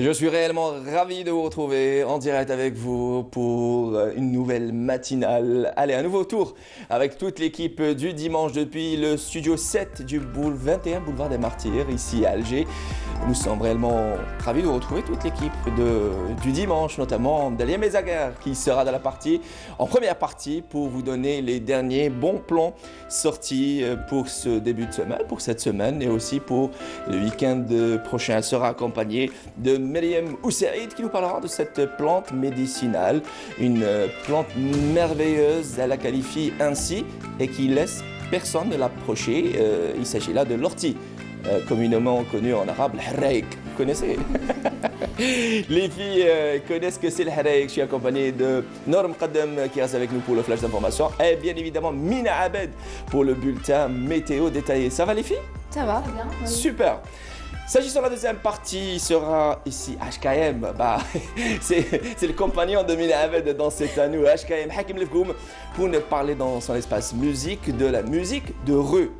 Je suis réellement ravi de vous retrouver en direct avec vous pour une nouvelle matinale. Allez, un nouveau tour avec toute l'équipe du dimanche depuis le studio 7 du 21 boulevard des Martyrs, ici à Alger. Nous sommes réellement ravis de vous retrouver toute l'équipe du dimanche, notamment Dalia Mezaguer qui sera dans la partie, en première partie, pour vous donner les derniers bons plans sortis pour ce début de semaine, pour cette semaine et aussi pour le week-end prochain. Elle sera accompagnée de Myriam Oussaïd qui nous parlera de cette plante médicinale, une plante merveilleuse, elle la qualifie ainsi et qui laisse personne ne l'approcher. Il s'agit là de l'ortie, communément connue en arabe, l'harraïk. Vous connaissez? Les filles connaissent que c'est le harraïk. Je suis accompagné de Nour Mqaddam qui reste avec nous pour le flash d'information et bien évidemment Mina Abed pour le bulletin météo détaillé. Ça va les filles? Ça va. Très bien. Oui. Super. S'agissant de la deuxième partie, il sera ici HKM. C'est le compagnon de Mina Abed dans cet anneau. HKM, Hakim Lefgoum, pour nous parler dans son espace musique de la musique de rue.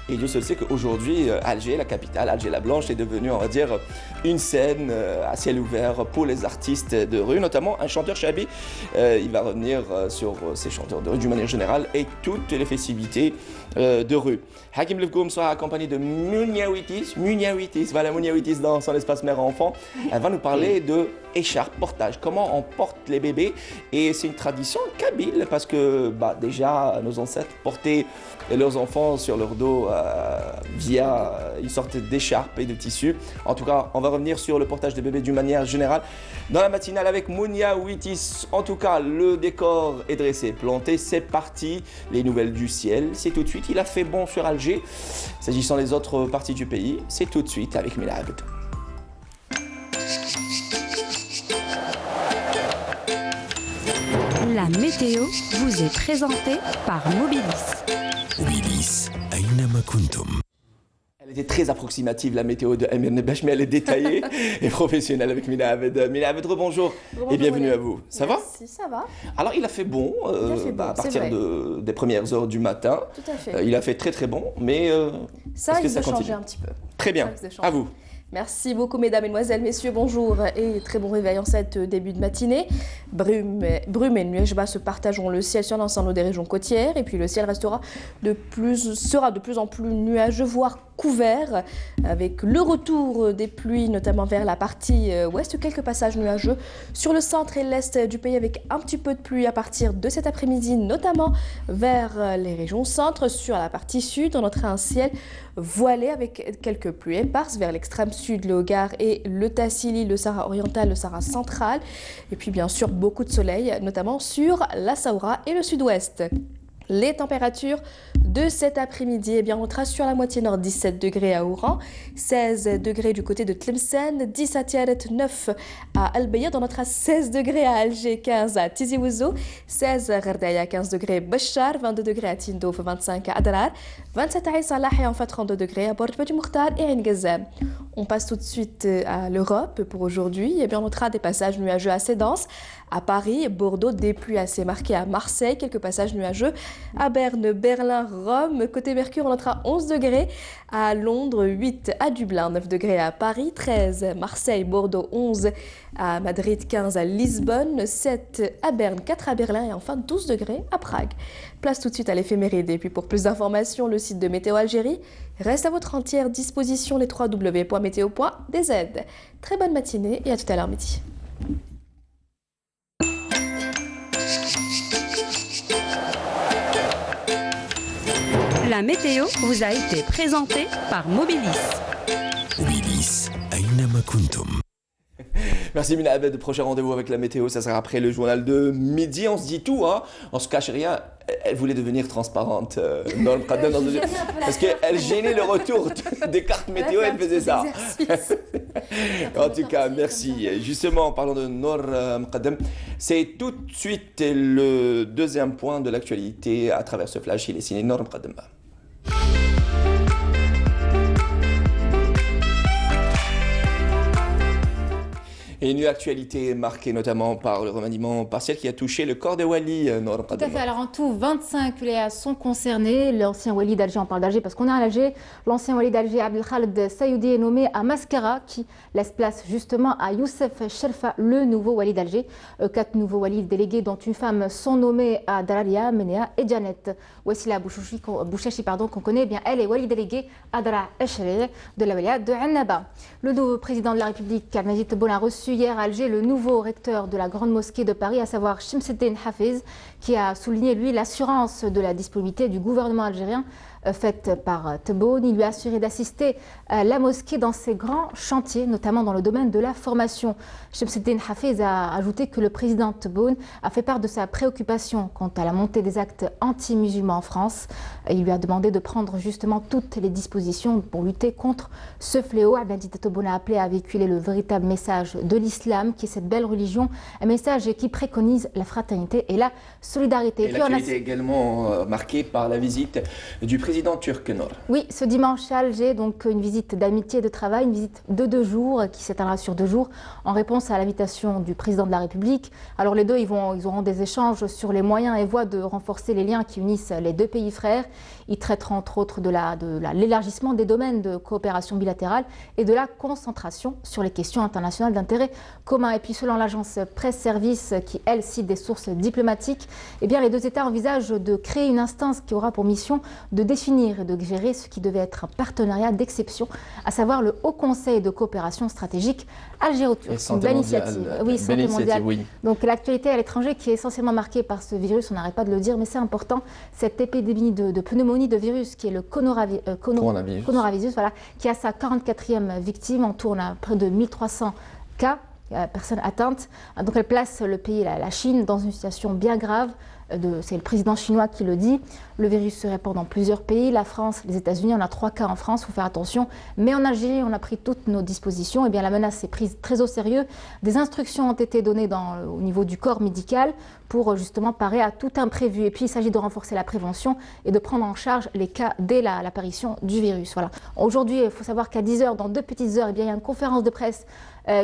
Et Dieu seul sait qu'aujourd'hui, Alger, la capitale, Alger la Blanche, est devenue, on va dire, une scène à ciel ouvert pour les artistes de rue, notamment un chanteur Chabi. Il va revenir sur ces chanteurs de rue d'une manière générale et toutes les festivités de rue. Hakim Lefgoum sera accompagné de Mouniawitis, voilà Mouniawitis dans son espace mère-enfant. Elle va nous parler de écharpe, portage, comment on porte les bébés. Et c'est une tradition kabyle parce que déjà nos ancêtres portaient leurs enfants sur leur dos via une sorte d'écharpe et de tissu. En tout cas, on va revenir sur le portage des bébés d'une manière générale dans la matinale avec Mouniawitis. En tout cas, le décor est dressé, planté, c'est parti. Les nouvelles du ciel, c'est tout de suite. Il a fait bon sur Alger. S'agissant des autres parties du pays, c'est tout de suite avec Mina Abed. La météo vous est présentée par Mobilis. Mobilis, أينما كنتم. Elle était très approximative, la météo de Amir Nebash, mais elle est détaillée et professionnelle avec Mina Abed. Mina Abed, rebonjour et bienvenue à vous. Ça va? Merci, ça va. Alors, il a fait bon, à partir des premières heures du matin. Tout à fait. Il a fait très très bon, mais ça, il ça veut continue changer un petit peu. Très bien, à vous. Merci beaucoup mesdames, mesdemoiselles, messieurs, bonjour et très bon réveil en cette début de matinée. Brume et nuages bas se partageront le ciel sur l'ensemble des régions côtières et puis le ciel sera de plus en plus nuageux, voire couvert, avec le retour des pluies, notamment vers la partie ouest, quelques passages nuageux sur le centre et l'est du pays avec un petit peu de pluie à partir de cet après-midi, notamment vers les régions centre. Sur la partie sud, on notera un ciel voilé avec quelques pluies éparses vers l'extrême sud, le Hogar et le Tassili, le Sahara oriental, le Sahara central. Et puis bien sûr beaucoup de soleil, notamment sur la Saoura et le sud-ouest. Les températures de cet après-midi, on trace sur la moitié nord 17 degrés à Oran, 16 degrés du côté de Tlemcen, 10 à Tiaret, 9 à Al-Bayad, on notera 16 degrés à Alger, 15 à Tizi Ouzou, 16 à Ghardaïa, 15 degrés à Bachar, 22 degrés à Tindouf, 25 à Adrar, 27 à Salah et enfin 32 degrés à Bordeaux Mokhtar et à N'Gazam. On passe tout de suite à l'Europe pour aujourd'hui. On notera des passages nuageux assez denses à Paris, Bordeaux, des pluies assez marquées à Marseille, quelques passages nuageux à Berne, Berlin, Rome. Côté Mercure, on notera 11 degrés à Londres, 8 à Dublin, 9 degrés à Paris, 13 à Marseille, Bordeaux, 11 à Madrid, 15 à Lisbonne, 7 à Berne, 4 à Berlin et enfin 12 degrés à Prague. Place tout de suite à l'éphéméride. Et puis pour plus d'informations, le site de Météo Algérie reste à votre entière disposition, les www.meteo.dz. Très bonne matinée et à tout à l'heure midi. La météo vous a été présentée par Mobilis. Mobilis, أينما كنتم. Merci Mina Abed, prochain rendez-vous avec la météo, ça sera après le journal de midi. On se dit tout, hein. On se cache rien. Elle voulait devenir transparente, parce qu'elle gênait le retour des cartes météo, elle faisait ça. En tout cas, merci. Justement, en parlant de Nour Mqaddam, c'est tout de suite le deuxième point de l'actualité à travers ce flash. Il est signé Nour Mqaddam. Et une actualité marquée notamment par le remaniement partiel qui a touché le corps de Wali Noor Tout à fait. Qadema. Alors en tout, 25 wilayas sont concernés. L'ancien wali d'Alger, on parle d'Alger parce qu'on est à Alger. L'ancien wali d'Alger, Abdelkhaled Sayoudi, est nommé à Mascara, qui laisse place justement à Youssef Sherfa, le nouveau wali d'Alger. 4 nouveaux walis délégués, dont une femme, sont nommés à Dararia, Menea et Janet. Wassila Bouchachi, qu'on connaît bien, elle est wali déléguée à Dara Eshri de la wilaya de Annaba. Le nouveau président de la République, Abdelmajid Tebboune, a reçu hier à Alger le nouveau recteur de la Grande Mosquée de Paris, à savoir Shamseddin Hafiz, qui a souligné, lui, l'assurance de la disponibilité du gouvernement algérien faite par Tebboune. Il lui a assuré d'assister la mosquée dans ses grands chantiers, notamment dans le domaine de la formation. Shamseddin Hafiz a ajouté que le président Tebboune a fait part de sa préoccupation quant à la montée des actes anti-musulmans en France. Il lui a demandé de prendre justement toutes les dispositions pour lutter contre ce fléau. Abdelmajid Tebboune a appelé à véhiculer le véritable message de l'islam, qui est cette belle religion, un message qui préconise la fraternité et la solidarité. Et l'actualité est également marquée par la visite du président turc Noor. Oui, ce dimanche à Alger, donc une visite d'amitié et de travail, une visite de 2 jours qui s'éteindra sur 2 jours en réponse à l'invitation du président de la République. Alors les deux, ils auront des échanges sur les moyens et voies de renforcer les liens qui unissent les 2 pays frères. Ils traiteront entre autres de l'élargissement des domaines de coopération bilatérale et de la concentration sur les questions internationales d'intérêt commun. Et puis selon l'agence Presse Service, qui elle cite des sources diplomatiques, eh bien les 2 États envisagent de créer une instance qui aura pour mission de définir et de gérer ce qui devait être un partenariat d'exception, à savoir le Haut Conseil de coopération stratégique algéro-turc. Une belle initiative. Oui, santé mondiale. Oui. Donc l'actualité à l'étranger qui est essentiellement marquée par ce virus, on n'arrête pas de le dire, mais c'est important, cette épidémie de pneumonie de virus qui est le coronavirus, voilà, qui a sa 44e victime. On tourne à près de 1300 cas, personnes atteintes. Donc elle place le pays, la Chine, dans une situation bien grave. C'est le président chinois qui le dit. Le virus se répand dans plusieurs pays, la France, les États-Unis, on a 3 cas en France, il faut faire attention. Mais en Algérie, on a pris toutes nos dispositions. Et bien la menace est prise très au sérieux. Des instructions ont été données au niveau du corps médical pour justement parer à tout imprévu. Et puis il s'agit de renforcer la prévention et de prendre en charge les cas dès l'apparition du virus. Voilà. Aujourd'hui, il faut savoir qu'à 10 h, dans 2 petites heures, eh bien, il y a une conférence de presse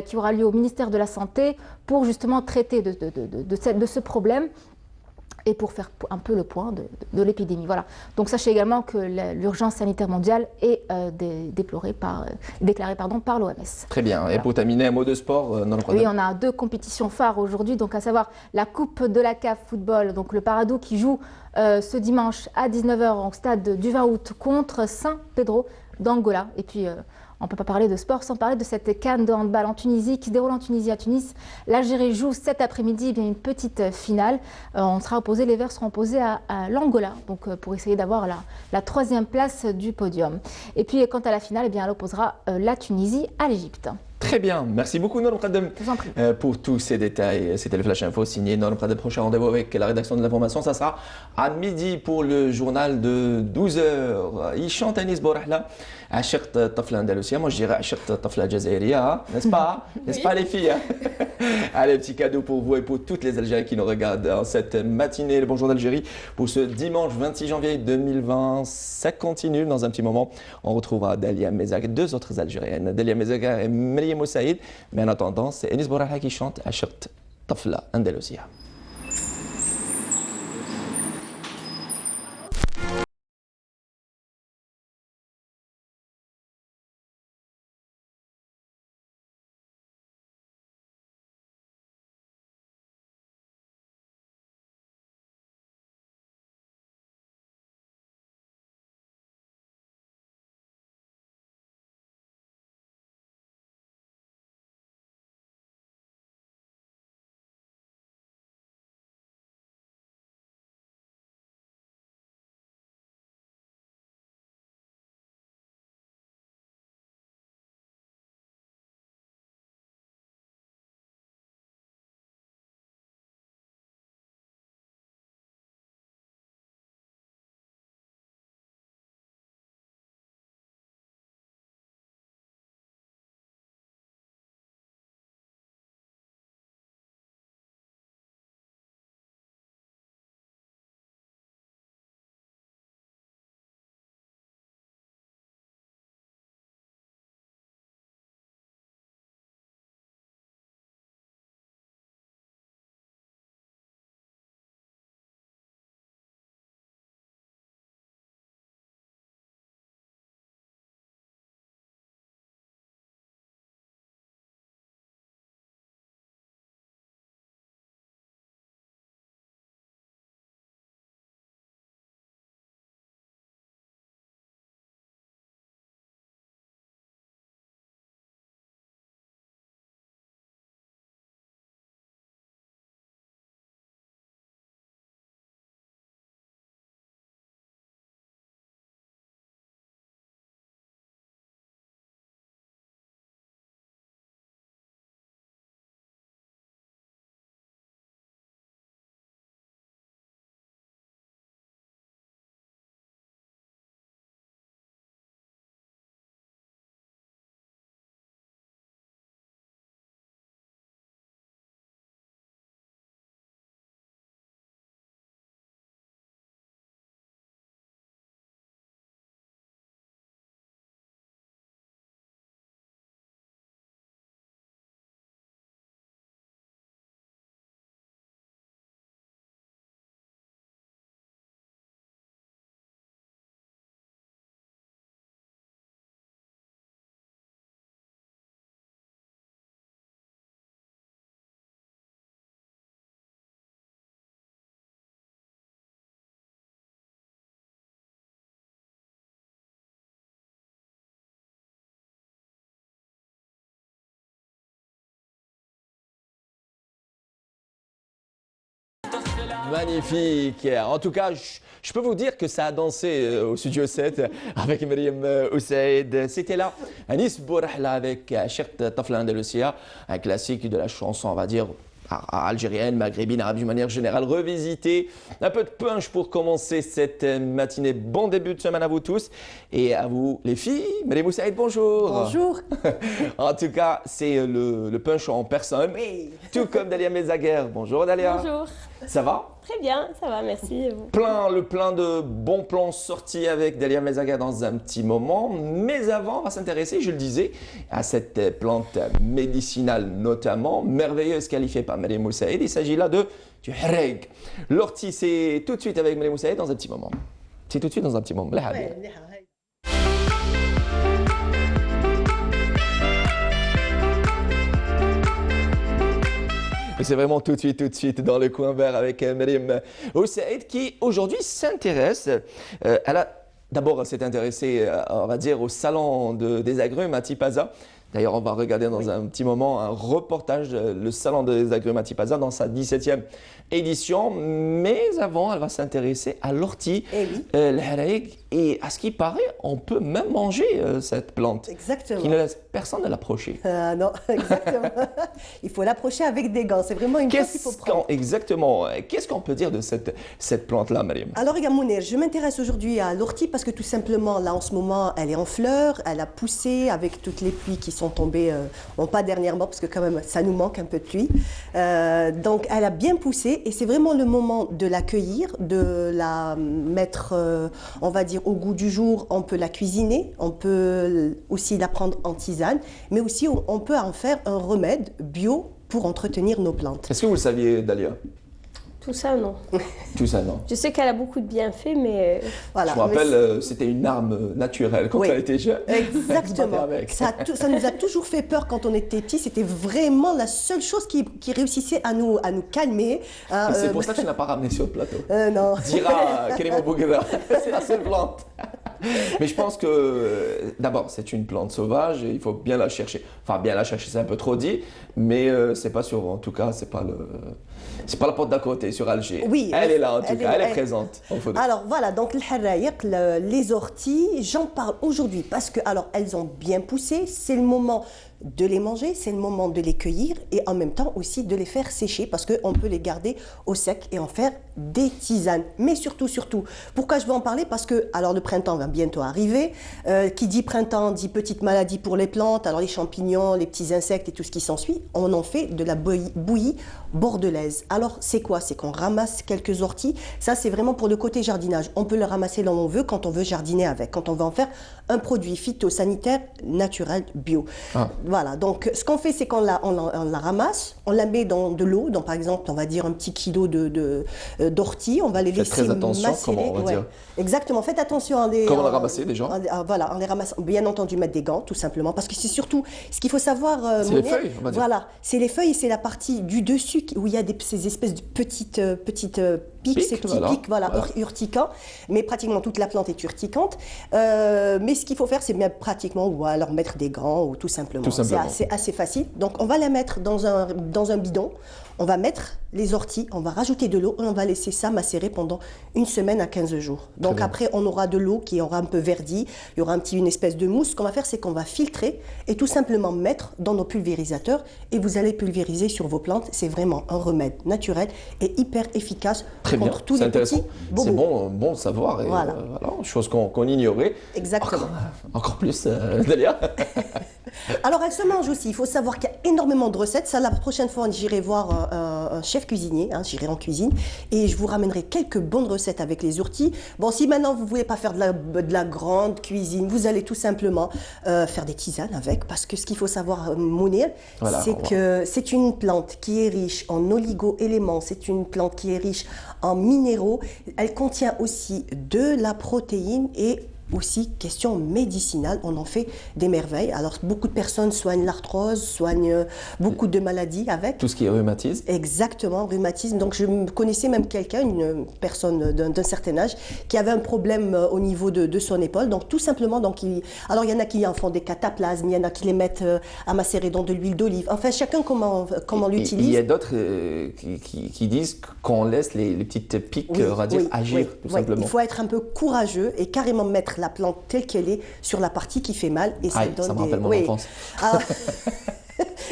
qui aura lieu au ministère de la Santé pour justement traiter de ce problème et pour faire un peu le point de l'épidémie. Voilà. Donc sachez également que l'urgence sanitaire mondiale est déclarée par l'OMS. Très bien. Voilà. Et pour terminer, un mot de sport. Oui, on a 2 compétitions phares aujourd'hui, donc à savoir la Coupe de la CAF Football, donc le Paradou qui joue ce dimanche à 19 h au stade du 20 août contre Saint Pedro d'Angola. Et puis on ne peut pas parler de sport sans parler de cette CAN de handball en Tunisie qui se déroule en Tunisie à Tunis. L'Algérie joue cet après-midi une petite finale. Les Verts seront opposés à l'Angola, donc pour essayer d'avoir la 3e place du podium. Et puis quant à la finale, eh bien, elle opposera la Tunisie à l'Égypte. Très bien, merci beaucoup Noor Mqaddem pour tous ces détails. C'était le Flash Info signé Noor Mqaddem. Prochain rendez-vous avec la rédaction de l'information, ça sera à midi pour le journal de 12 h. Il chante Anis Bourahla, عشقت الطفلة الأندلسية. Moi je dirais عشقت الطفلة الجزائرية, n'est-ce pas? N'est-ce pas les filles? Allez, petit cadeau pour vous et pour toutes les Algériens qui nous regardent en cette matinée. Le Bonjour d'Algérie pour ce dimanche 26 janvier 2020. Ça continue dans un petit moment. On retrouvera Dalia Mezaga, 2 autres Algériennes, Dalia Mezaga et Maryam Moussaïd. Mais en attendant, c'est Anis Bourahla qui chante عشقت الطفلة الأندلسية. Magnifique. En tout cas, je peux vous dire que ça a dansé au studio 7 avec Mariam Oussaïd. C'était là Anis Bourahla avec Chert Tafla Andalusia, un classique de la chanson, on va dire, algérienne, maghrébine, arabe d'une manière générale, revisité. Un peu de punch pour commencer cette matinée. Bon début de semaine à vous tous et à vous les filles. Mariam Oussaïd, bonjour. Bonjour. En tout cas, c'est le punch en personne. Oui. Tout comme Dalia Mezaguer. Bonjour Dalia. Bonjour. Ça va? Très bien, ça va, merci. Et vous? Plein de bons plans sortis avec Dalia Mezaguer dans un petit moment. Mais avant, on va s'intéresser, je le disais, à cette plante médicinale notamment, merveilleuse qualifiée par Mariam Oussaïd. Il s'agit là du hareg. L'ortie, c'est tout de suite avec Mariam Oussaïd dans un petit moment. C'est tout de suite dans un petit moment. C'est vraiment tout de suite dans le coin vert avec Mariam Oussaïd qui aujourd'hui s'intéresse. D'abord, s'est intéressée, on va dire, au salon des agrumes à Tipaza. D'ailleurs, on va regarder dans un petit moment un reportage, le salon des agrumes à Tipaza dans sa 17e édition. Mais avant, elle va s'intéresser à l'ortie, le hareg. Et à ce qui paraît, on peut même manger cette plante. Exactement. Qui ne laisse personne de l'approcher. Non, exactement. Il faut l'approcher avec des gants. C'est vraiment une plante qu'il faut prendre. Exactement. Qu'est-ce qu'on peut dire de cette plante-là, Mariam? Alors, regarde, Mounir, je m'intéresse aujourd'hui à l'ortie parce que tout simplement, là, en ce moment, elle est en fleurs. Elle a poussé avec toutes les pluies qui sont tombées. Bon, pas dernièrement, parce que quand même, ça nous manque un peu de pluie. Donc, elle a bien poussé et c'est vraiment le moment de la cueillir, de la mettre, on va dire, au goût du jour. On peut la cuisiner, on peut aussi la prendre en tisane, mais aussi on peut en faire un remède bio pour entretenir nos plantes. Est-ce que vous le saviez, Dalia? Tout ça, non. Tout ça, non. Je sais qu'elle a beaucoup de bienfaits, mais... Voilà. Je me rappelle, c'était une arme naturelle quand elle était jeune. Exactement. Ça nous a toujours fait peur quand on était petits. C'était vraiment la seule chose qui réussissait à nous calmer. C'est pour ça que tu n'as pas ramené sur le plateau. Non. Dira Kerimo Bouguera, c'est la seule plante. Mais je pense que, d'abord, c'est une plante sauvage et il faut bien la chercher. Enfin, bien la chercher, c'est un peu trop dit, mais c'est pas sur, en tout cas, c'est pas la porte d'à côté, sur Alger. Oui. Elle est là, en tout cas, elle est présente. Alors, voilà, donc le harraïq, les orties, j'en parle aujourd'hui parce que, alors, elles ont bien poussé, c'est le moment de les manger, c'est le moment de les cueillir et en même temps aussi de les faire sécher parce qu'on peut les garder au sec et en faire des tisanes. Mais surtout, pourquoi je veux en parler? Parce que alors le printemps va bientôt arriver. Qui dit printemps dit petite maladie pour les plantes, alors les champignons, les petits insectes et tout ce qui s'ensuit. On en fait de la bouillie bordelaise. Alors c'est quoi? C'est qu'on ramasse quelques orties. Ça c'est vraiment pour le côté jardinage. On peut le ramasser là où on veut quand on veut jardiner avec, quand on veut en faire un produit phytosanitaire naturel bio. Voilà, donc ce qu'on fait, c'est qu'on la ramasse, on la met dans de l'eau, dans par exemple, on va dire un petit kilo d'ortie, on va les laisser très attention, macérer. comment on va dire. Exactement, faites attention à les... Comment la ramasser déjà? Voilà, on les ramasse, bien entendu, mettre des gants, tout simplement, parce que c'est surtout, ce qu'il faut savoir... c'est les feuilles, on va dire. Voilà, c'est les feuilles et c'est la partie du dessus où il y a ces espèces de petites pics, ces petits pics, voilà, urticants, mais pratiquement toute la plante est urticante. Mais ce qu'il faut faire, c'est bien pratiquement, ou alors mettre des gants, ou tout simplement. C'est assez facile. Donc on va la mettre dans un bidon, on va mettre les orties, on va rajouter de l'eau et on va laisser ça macérer pendant une semaine à 15 jours. Donc après, on aura de l'eau qui aura un peu verdi, il y aura une espèce de mousse. Ce qu'on va faire, c'est qu'on va filtrer et tout simplement mettre dans nos pulvérisateurs et vous allez pulvériser sur vos plantes. C'est vraiment un remède naturel et hyper efficace contre tous les petits bobos. C'est bon de savoir. Et voilà, chose qu'on ignorait. Exactement. Encore plus, Dalia. Alors, elle se mange aussi. Il faut savoir qu'il y a énormément de recettes. Ça, la prochaine fois, j'irai voir un chef cuisinier. J'irai en cuisine et je vous ramènerai quelques bonnes recettes avec les orties. Bon, si maintenant vous ne voulez pas faire de la grande cuisine, vous allez tout simplement faire des tisanes avec. Parce que ce qu'il faut savoir, Mounir, c'est que c'est une plante qui est riche en oligo-éléments. C'est une plante qui est riche en minéraux. Elle contient aussi de la protéine et aussi question médicinale, on en fait des merveilles. Alors beaucoup de personnes soignent l'arthrose, soignent beaucoup de maladies avec. Tout ce qui est rhumatisme. Exactement, rhumatisme. Donc je connaissais même quelqu'un, une personne d'un certain âge, qui avait un problème au niveau de son épaule. Donc tout simplement, alors il y en a qui en font des cataplasmes, il y en a qui les mettent à macérer dans de l'huile d'olive. Enfin chacun comment l'utilise. Il y a d'autres qui disent qu'on laisse les petites piques, on va dire, agir tout simplement. Il faut être un peu courageux et carrément mettre la plante telle qu'elle est sur la partie qui fait mal. Et ça donne ça me rappelle mon enfance. Alors,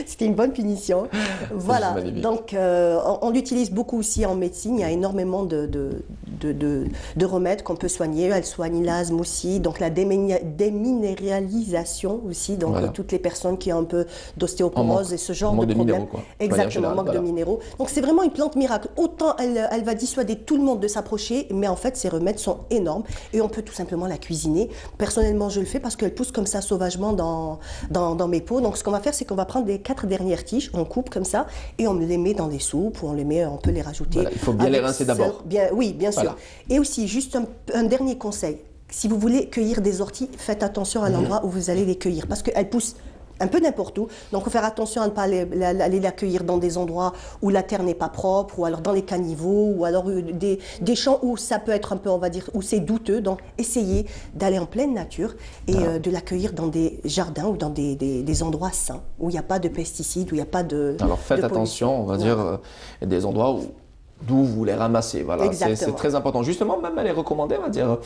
c'était une bonne punition. Voilà, donc on l'utilise beaucoup aussi en médecine. Il y a énormément de remèdes qu'on peut soigner. Elle soigne l'asthme aussi, donc la déminéralisation aussi, donc toutes les personnes qui ont un peu d'ostéoporose et ce genre de problème. Exactement, manque de minéraux. Donc c'est vraiment une plante miracle. Autant elle va dissuader tout le monde de s'approcher, mais en fait ces remèdes sont énormes et on peut tout simplement la cuisiner. Personnellement, je le fais parce qu'elle pousse comme ça sauvagement dans mes pots. Donc ce qu'on va faire, c'est qu'on va prendre les 4 dernières tiges, on coupe comme ça et on les met dans des soupes ou on peut les rajouter. Voilà, il faut bien les rincer d'abord. Oui, bien sûr. Et aussi, juste un dernier conseil. Si vous voulez cueillir des orties, faites attention à l'endroit où vous allez les cueillir parce qu'elles poussent un peu n'importe où. Donc, il faut faire attention à ne pas aller la cueillir dans des endroits où la terre n'est pas propre, ou alors dans les caniveaux, ou alors des champs où ça peut être un peu, on va dire, où c'est douteux. Donc, essayez d'aller en pleine nature et de la cueillir dans des jardins ou dans des endroits sains, où il n'y a pas de pesticides, où il n'y a pas de... Alors, faites attention, on va dire, des endroits d'où vous les ramassez. Voilà, c'est très important. Justement, même elle est recommandée, on va dire,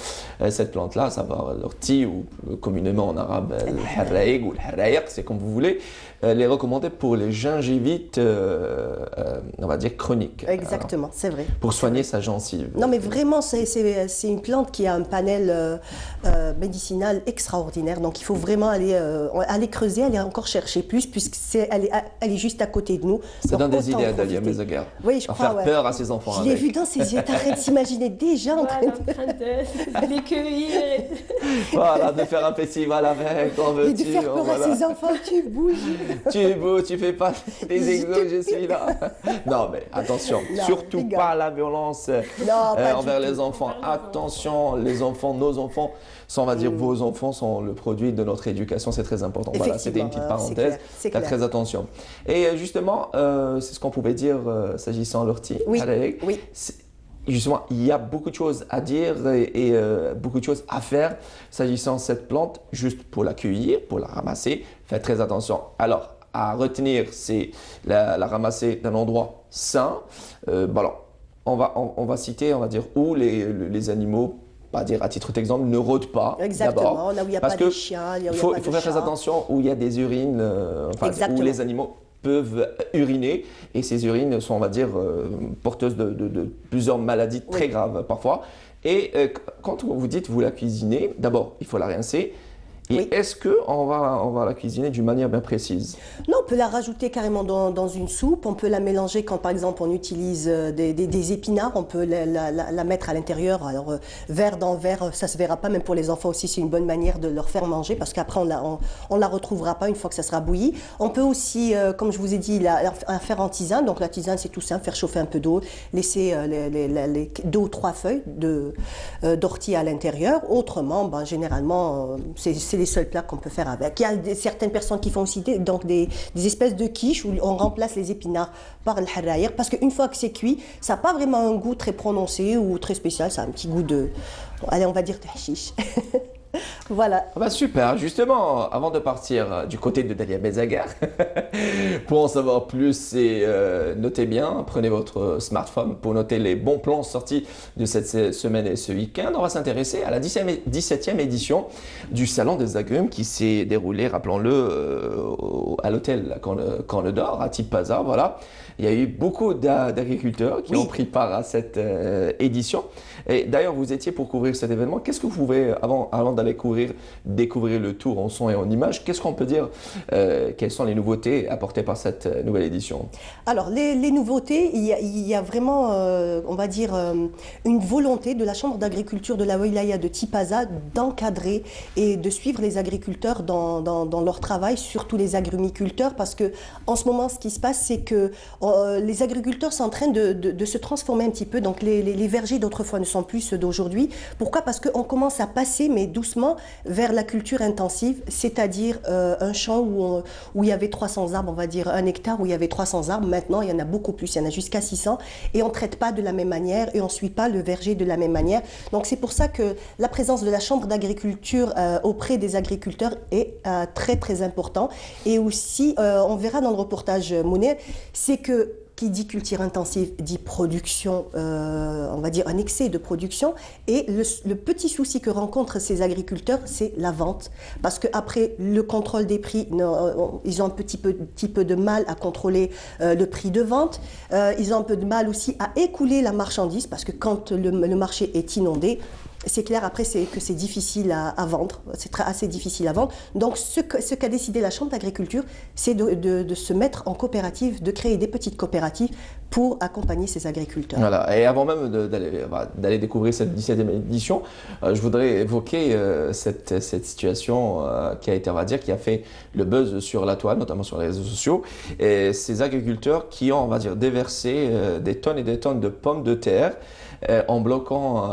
cette plante-là, ça va l'ortie, ou communément en arabe, le harraïg ou le harraïq, c'est comme vous voulez, elle est recommandée pour les gingivites, on va dire, chroniques. Exactement, c'est vrai. Pour soigner sa gencive. Non, mais vraiment, c'est une plante qui a un panel médicinal extraordinaire. Donc, il faut vraiment aller creuser, aller encore chercher plus, puisqu'elle est juste à côté de nous. Ça donne des idées à Dalia Mezaguer. Oui, je crois. Faire peur à ses enfants. Je l'ai vu dans ses yeux, t'arrêtes de s'imaginer déjà en train de les cueillir. Voilà, de faire un festival avec, en veux-tu. Et de faire peur à ses enfants, tu bouges. Tu fais pas des exos, je suis là. Non, mais attention, surtout pas la violence envers les enfants. Attention, les enfants, nos enfants, on va dire vos enfants sont le produit de notre éducation, c'est très important. Voilà, c'était une petite parenthèse. Faites très attention. Et justement, c'est ce qu'on pouvait dire s'agissant de l'ortie. Oui. Justement, il y a beaucoup de choses à dire et beaucoup de choses à faire s'agissant de cette plante, juste pour la cueillir, pour la ramasser. Faites très attention. Alors, à retenir, c'est la ramasser d'un endroit sain. Alors, on va citer, on va dire, où les animaux, pas dire à titre d'exemple, ne rôdent pas. Exactement, là où il n'y a pas de chiens, il faut faire très attention où il y a des urines, où les animaux peuvent uriner et ces urines sont, on va dire, porteuses de plusieurs maladies très graves parfois. Et quand vous dites vous la cuisinez, d'abord il faut la rincer. Et est-ce qu'on va la cuisiner d'une manière bien précise? Non, on peut la rajouter carrément dans une soupe. On peut la mélanger quand, par exemple, on utilise des épinards. On peut la mettre à l'intérieur. Alors, verre dans verre, ça ne se verra pas. Même pour les enfants aussi, c'est une bonne manière de leur faire manger parce qu'après, on la retrouvera pas une fois que ça sera bouilli. On peut aussi, comme je vous ai dit, la faire en tisane. Donc, la tisane, c'est tout simple. Faire chauffer un peu d'eau. Laisser 2 ou 3 feuilles d'ortie à l'intérieur. Autrement, généralement, c'est les seuls plats qu'on peut faire avec. Il y a certaines personnes qui font aussi des espèces de quiches où on remplace les épinards par le harraïq parce qu'une fois que c'est cuit, ça n'a pas vraiment un goût très prononcé ou très spécial, ça a un petit goût allez, on va dire de hashish. Voilà. Super, justement, avant de partir du côté de Dalia Mezaguer, pour en savoir plus, notez bien, prenez votre smartphone pour noter les bons plans sortis de cette semaine et ce week-end. On va s'intéresser à la 17e édition du Salon des Agrumes qui s'est déroulé, rappelons-le, à l'hôtel Camp Le Dor, à Tipaza. Voilà. Il y a eu beaucoup d'agriculteurs qui ont pris part à cette édition. Et d'ailleurs, vous étiez pour couvrir cet événement. Qu'est-ce que vous pouvez, avant d'aller découvrir le tout en son et en image. Qu'est-ce qu'on peut dire? Quelles sont les nouveautés apportées par cette nouvelle édition? Alors, les nouveautés, il y a vraiment, on va dire, une volonté de la Chambre d'agriculture de la wilaya de Tipaza d'encadrer et de suivre les agriculteurs dans leur travail, surtout les agrumiculteurs, parce que en ce moment, ce qui se passe, c'est que les agriculteurs sont en train de se transformer un petit peu. Donc, les vergers d'autrefois ne sont plus ceux d'aujourd'hui. Pourquoi? Parce qu'on commence à passer, mais doucement, vers la culture intensive, c'est-à-dire un champ où il y avait 300 arbres, on va dire un hectare où il y avait 300 arbres. Maintenant, il y en a beaucoup plus, il y en a jusqu'à 600. Et on ne traite pas de la même manière et on ne suit pas le verger de la même manière. Donc, c'est pour ça que la présence de la Chambre d'agriculture auprès des agriculteurs est très, très important. Et aussi, on verra dans le reportage Mounir, c'est que qui dit culture intensive dit production, on va dire un excès de production. Et le petit souci que rencontrent ces agriculteurs, c'est la vente. Parce qu'après le contrôle des prix, ils ont un petit peu de mal à contrôler le prix de vente. Ils ont un peu de mal aussi à écouler la marchandise, parce que quand le marché est inondé, c'est clair après que c'est difficile à vendre, c'est assez difficile à vendre. Donc ce qu'a décidé la Chambre d'agriculture, c'est de se mettre en coopérative, de créer des petites coopératives pour accompagner ces agriculteurs. Voilà, et avant même d'aller découvrir cette 17e édition, je voudrais évoquer cette situation qui a été, on va dire, qui a fait le buzz sur la toile, notamment sur les réseaux sociaux, et ces agriculteurs qui ont, on va dire, déversé des tonnes et des tonnes de pommes de terre en bloquant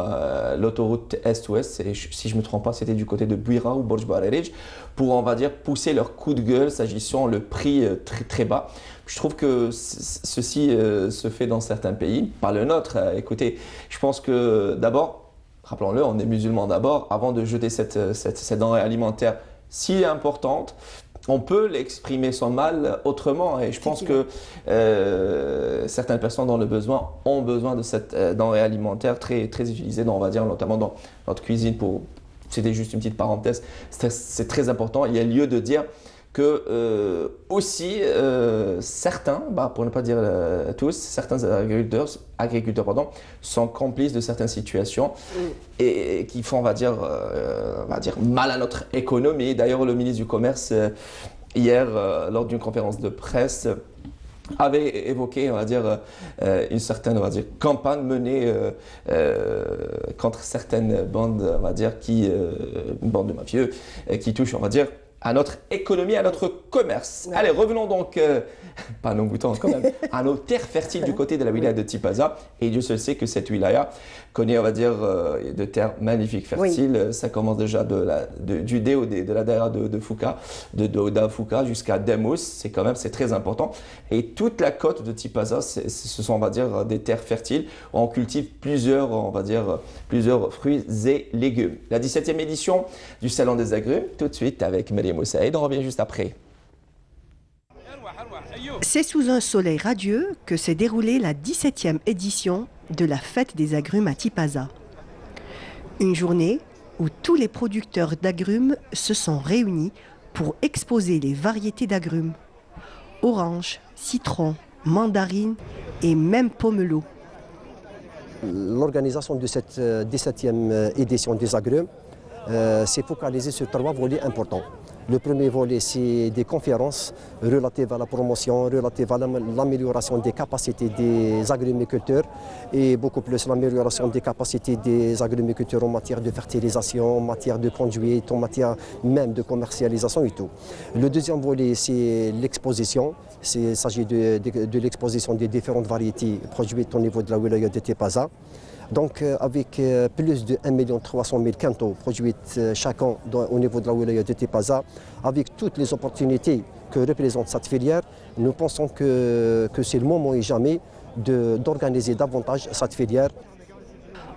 l'autoroute Est-Ouest, si je ne me trompe pas, c'était du côté de Bouira ou Borj Barerij, pour, on va dire, pousser leur coup de gueule s'agissant le prix très, très bas. Je trouve que ceci se fait dans certains pays, pas le nôtre. Écoutez, je pense que d'abord, rappelons-le, on est musulmans d'abord, avant de jeter cette denrée alimentaire si importante, on peut l'exprimer son mal autrement, et je pense que certaines personnes dans le besoin ont besoin de cette denrée alimentaire très, très utilisée, on va dire, notamment dans notre cuisine. C'était juste une petite parenthèse, c'est très important. Il y a lieu de dire que aussi certains, pour ne pas dire tous, certains agriculteurs sont complices de certaines situations et qui font, on va dire mal à notre économie. D'ailleurs, le ministre du Commerce, hier, lors d'une conférence de presse, avait évoqué, on va dire, une certaine, on va dire, campagne menée contre certaines bandes, on va dire, bandes de mafieux, qui touchent, on va dire, à notre économie, à notre commerce. Ouais. Allez, revenons donc, pas nos moutons quand même, à nos terres fertiles du côté de la wilaya de Tipaza. Et Dieu seul sait que cette wilaya connaît, on va dire, de terres magnifiques, fertiles. Oui. Ça commence déjà du Déo, de la daïra de Fouka, de Oda Fouka jusqu'à Demos. C'est très important. Et toute la côte de Tipaza, ce sont, on va dire, des terres fertiles où on cultive plusieurs fruits et légumes. La 17e édition du Salon des Agrumes, tout de suite avec Marie Moussaïd, on revient juste après. C'est sous un soleil radieux que s'est déroulée la 17e édition de la Fête des Agrumes à Tipaza. Une journée où tous les producteurs d'agrumes se sont réunis pour exposer les variétés d'agrumes. Orange, citron, mandarine et même pomelo. L'organisation de cette 17e édition des agrumes s'est focalisée sur 3 volets importants. Le premier volet, c'est des conférences relatives à la promotion, relatives à l'amélioration des capacités des agrumiculteurs et beaucoup plus l'amélioration des capacités des agrumiculteurs en matière de fertilisation, en matière de conduite, en matière même de commercialisation et tout. Le deuxième volet, c'est l'exposition. Il s'agit de l'exposition des différentes variétés produites au niveau de la wilaya de Tipaza. Donc avec plus de 1 300 000 quintaux produits chaque an au niveau de la wilaya de Tipaza, avec toutes les opportunités que représente cette filière, nous pensons que c'est le moment et jamais d'organiser davantage cette filière.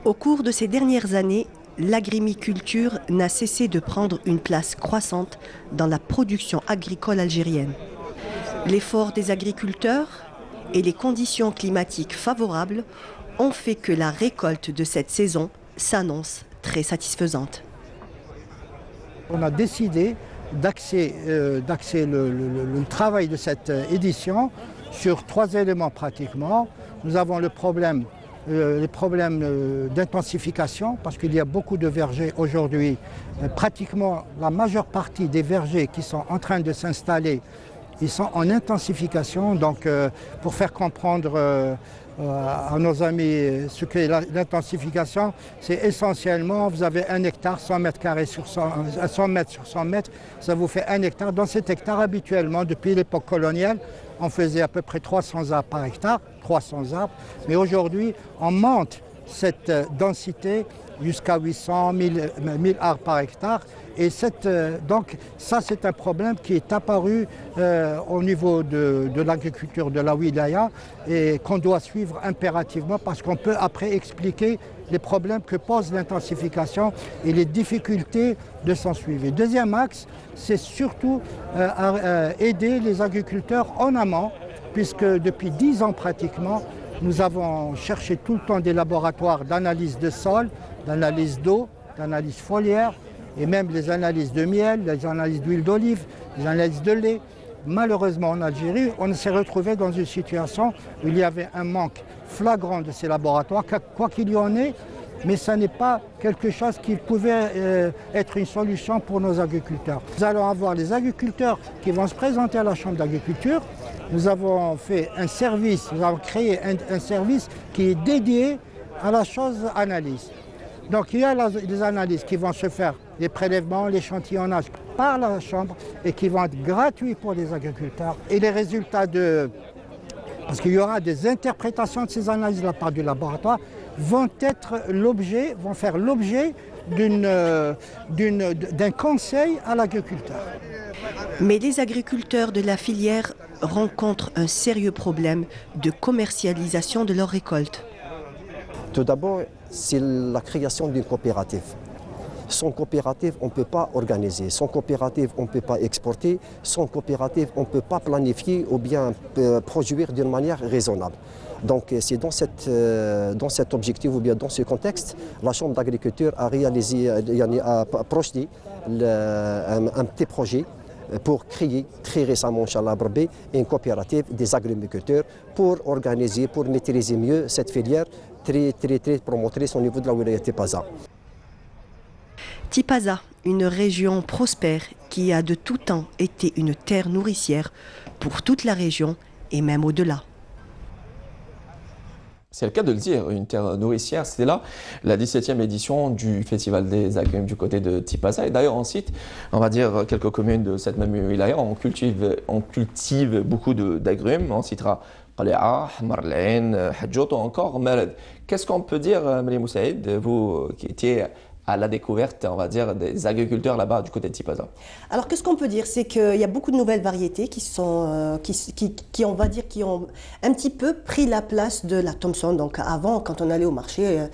Au cours de ces dernières années, l'agrumiculture n'a cessé de prendre une place croissante dans la production agricole algérienne. L'effort des agriculteurs et les conditions climatiques favorables ont fait que la récolte de cette saison s'annonce très satisfaisante. On a décidé d'axer le travail de cette édition sur 3 éléments pratiquement. Nous avons le problème les problèmes d'intensification, parce qu'il y a beaucoup de vergers aujourd'hui. Pratiquement la majeure partie des vergers qui sont en train de s'installer, ils sont en intensification. Donc pour faire comprendre à nos amis ce qu'est l'intensification, c'est essentiellement, vous avez 1 hectare, 100 mètres carrés sur 100 mètres sur 100 mètres, ça vous fait 1 hectare. Dans cet hectare, habituellement, depuis l'époque coloniale, on faisait à peu près 300 arbres par hectare, 300 arbres. Mais aujourd'hui, on monte cette densité jusqu'à 800, 1000 arbres par hectare. Et donc ça, c'est un problème qui est apparu au niveau de l'agriculture de la wilaya et qu'on doit suivre impérativement parce qu'on peut après expliquer les problèmes que pose l'intensification et les difficultés de s'en suivre. Deuxième axe, c'est surtout aider les agriculteurs en amont, puisque depuis 10 ans pratiquement, nous avons cherché tout le temps des laboratoires d'analyse de sol, d'analyse d'eau, d'analyse foliaire, et même les analyses de miel, les analyses d'huile d'olive, les analyses de lait. Malheureusement, en Algérie, on s'est retrouvé dans une situation où il y avait un manque flagrant de ces laboratoires, quoi qu'il y en ait, mais ça n'est pas quelque chose qui pouvait être une solution pour nos agriculteurs. Nous allons avoir les agriculteurs qui vont se présenter à la Chambre d'agriculture. Nous avons fait un service, nous avons créé un service qui est dédié à la chose analyse. Donc il y a les analyses qui vont se faire, les prélèvements, l'échantillonnage par la Chambre et qui vont être gratuits pour les agriculteurs. Et les résultats parce qu'il y aura des interprétations de ces analyses de la part du laboratoire, vont faire l'objet d'un conseil à l'agriculteur. Mais les agriculteurs de la filière rencontrent un sérieux problème de commercialisation de leurs récoltes. Tout d'abord, c'est la création d'une coopérative. Sans coopérative, on ne peut pas organiser. Sans coopérative, on ne peut pas exporter. Sans coopérative, on ne peut pas planifier ou bien produire d'une manière raisonnable. Donc c'est dans cet objectif ou bien dans ce contexte, la Chambre d'agriculture a réalisé, a projeté un petit projet pour créer très récemment, Inch'Allah Barbé, une coopérative des agriculteurs pour organiser, pour maîtriser mieux cette filière très promotrice au niveau de la wilaya Tipaza. Tipaza, une région prospère qui a de tout temps été une terre nourricière pour toute la région et même au-delà. C'est le cas de le dire, une terre nourricière. C'était là la 17e édition du Festival des agrumes du côté de Tipaza. Et d'ailleurs, on cite, on va dire, quelques communes de cette même wilaya. On cultive beaucoup d'agrumes. On citera Qalia, Marlène, Hadjout ou encore Malad. Qu'est-ce qu'on peut dire, Mali Moussaïd, vous qui étiez à la découverte, on va dire, des agriculteurs là-bas du côté de Tipaza? Alors, qu'est-ce qu'on peut dire? C'est qu'il y a beaucoup de nouvelles variétés qui ont un petit peu pris la place de la Thomson. Donc, avant, quand on allait au marché,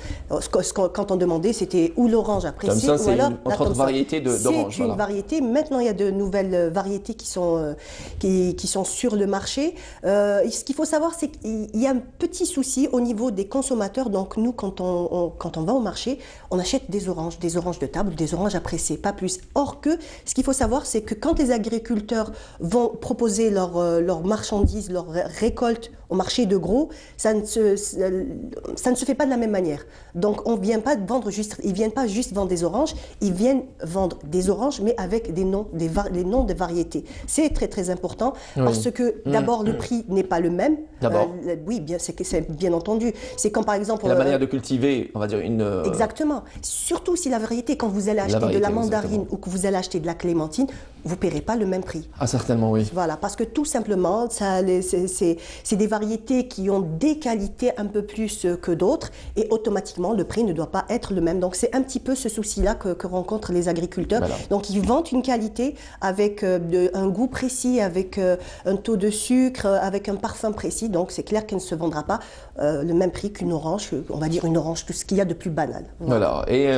quand on demandait, c'était ou l'orange appréciée ou alors la Thomson. Variété d'orange. C'est une variété. Maintenant, il y a de nouvelles variétés qui sont sur le marché. Ce qu'il faut savoir, c'est qu'il y a un petit souci au niveau des consommateurs. Donc, nous, quand on va au marché, on achète des oranges de table, des oranges à presser, pas plus. Or que, ce qu'il faut savoir, c'est que quand les agriculteurs vont proposer leurs marchandises, leurs récoltes au marché de gros, ça ne se fait pas de la même manière. Donc, ils ne viennent pas juste vendre des oranges, ils viennent vendre des oranges, mais avec les noms de variétés. C'est très, très important parce que, d'abord, le prix n'est pas le même. D'abord. Oui, c'est bien entendu. C'est comme, par exemple... la manière de cultiver, on va dire, une... Exactement. Surtout si la variété, quand vous allez acheter de la mandarine ou que vous allez acheter de la clémentine, vous ne paierez pas le même prix. Ah, certainement, oui. Voilà, parce que tout simplement, c'est des variétés qui ont des qualités un peu plus que d'autres et automatiquement, le prix ne doit pas être le même. Donc, c'est un petit peu ce souci-là que rencontrent les agriculteurs. Voilà. Donc, ils vendent une qualité avec un goût précis, avec un taux de sucre, avec un parfum précis. Donc, c'est clair qu'elle ne se vendra pas le même prix qu'une orange, on va dire une orange, tout ce qu'il y a de plus banal. Voilà. Et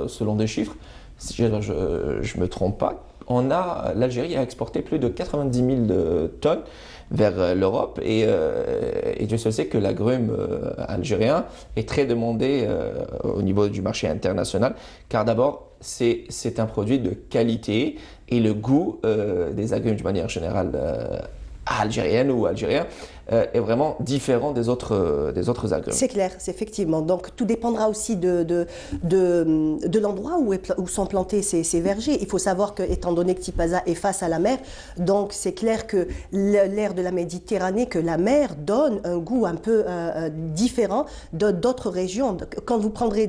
selon des chiffres, si je ne me trompe pas, l'Algérie a exporté plus de 90 000 tonnes vers l'Europe et Dieu se sait que l'agrume algérien est très demandé au niveau du marché international car d'abord c'est un produit de qualité et le goût des agrumes de manière générale algérienne ou algérien est vraiment différent des autres agrumes. C'est clair, c'est effectivement. Donc tout dépendra aussi de l'endroit où sont plantés ces vergers. Il faut savoir que, étant donné que Tipaza est face à la mer, donc c'est clair que l'air de la Méditerranée, que la mer donne un goût un peu différent d'autres régions. Quand vous prendrez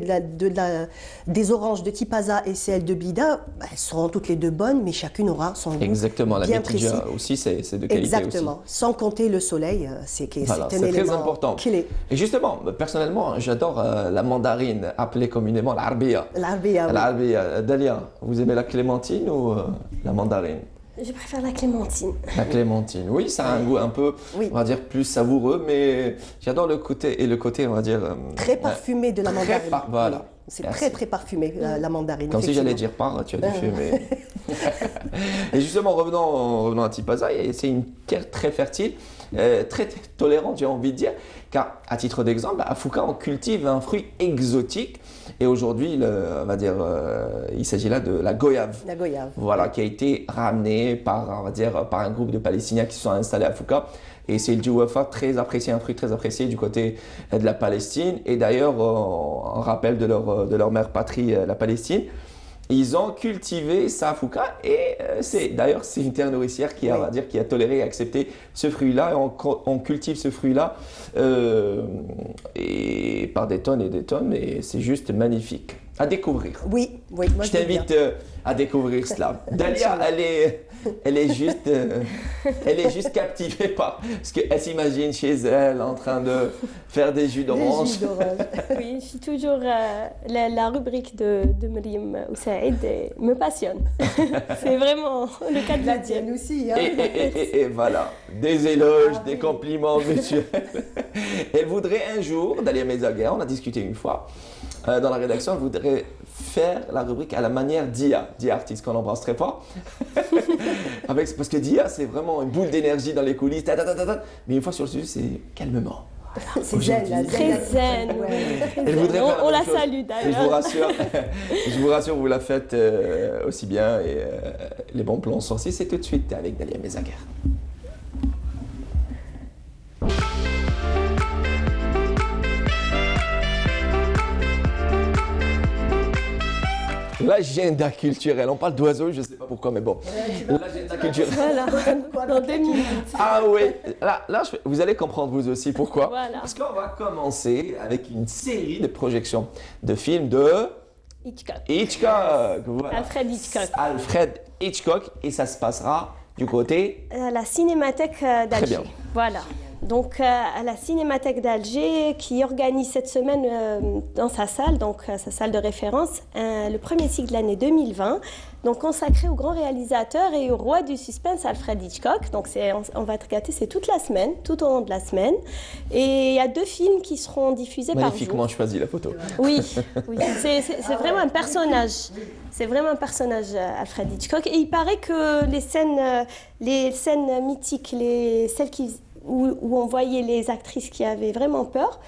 des oranges de Tipaza et celles de Bida, elles seront toutes les deux bonnes, mais chacune aura son goût. Exactement, la bien précis. aussi, c'est de qualité. Exactement, aussi. Sans compter le soleil, c'est voilà, un élément très important. clé. Et justement, personnellement, j'adore la mandarine, appelée communément l'arbia. L'arbia, oui. L'arbia. Dalia, vous aimez la clémentine ou la mandarine? Je préfère la clémentine. La clémentine, oui, ça a un goût un peu, on va dire, plus savoureux, mais j'adore le côté, on va dire... très parfumé de la mandarine. Voilà. C'est très parfumé, la mandarine. Comme si j'allais dire par, tu as dit fumé. Et justement, revenons à Tipaza, c'est une terre très fertile, très tolérante, j'ai envie de dire, car à titre d'exemple, à Fouca, on cultive un fruit exotique, et aujourd'hui, on va dire, il s'agit là de la goyave. La goyave. Voilà, qui a été ramenée par, on va dire, par un groupe de Palestiniens qui se sont installés à Fouca. Et c'est le djouafa très apprécié, un fruit très apprécié du côté de la Palestine. Et d'ailleurs, en rappel de leur mère patrie, la Palestine, ils ont cultivé ça à Fouca. Et d'ailleurs, c'est une terre nourricière qui a, on va dire, qui a toléré et accepté ce fruit-là. Et on cultive ce fruit-là et par des tonnes et des tonnes. Et c'est juste magnifique à découvrir. Oui. Moi, je t'invite à découvrir cela. Dalia, elle est juste captivée par ce qu'elle s'imagine chez elle en train de faire des jus d'orange. Oui, je suis toujours la rubrique de Mriem Oussaïd me passionne. C'est vraiment le cas de la tienne aussi. Hein. Et voilà, des éloges, des compliments mutuels. Elle voudrait un jour, Dalia Mezaguer, on a discuté une fois dans la rédaction, elle voudrait faire la rubrique à la manière d'Ia artiste qu'on embrasse très fort. Parce que Dia, c'est vraiment une boule d'énergie dans les coulisses. Mais une fois sur le sujet, c'est calmement. C'est zen, très zen. On la salue d'ailleurs. Je vous rassure, vous la faites aussi bien. Et les bons plans sorciers, c'est tout de suite avec Dalia Mezaguer. L'agenda culturel, on parle d'oiseaux, je ne sais pas pourquoi, mais bon. L'agenda culturel. Voilà, dans 2 minutes. Ah oui, là vous allez comprendre vous aussi pourquoi. Voilà. Parce qu'on va commencer avec une série de projections de films de... Hitchcock. Voilà. Alfred Hitchcock, et ça se passera du côté... la Cinémathèque d'Alger. Très bien. Voilà. Donc à la Cinémathèque d'Alger qui organise cette semaine dans sa salle, donc sa salle de référence, le premier cycle de l'année 2020, donc consacré au grand réalisateur et au roi du suspense Alfred Hitchcock. Donc on va être gâtés, c'est toute la semaine, tout au long de la semaine. Et il y a 2 films qui seront diffusés par jour. Magnifiquement choisi la photo. Oui, c'est vraiment un personnage. C'est vraiment un personnage, Alfred Hitchcock. Et il paraît que les scènes mythiques, celles où on voyait les actrices qui avaient vraiment peur,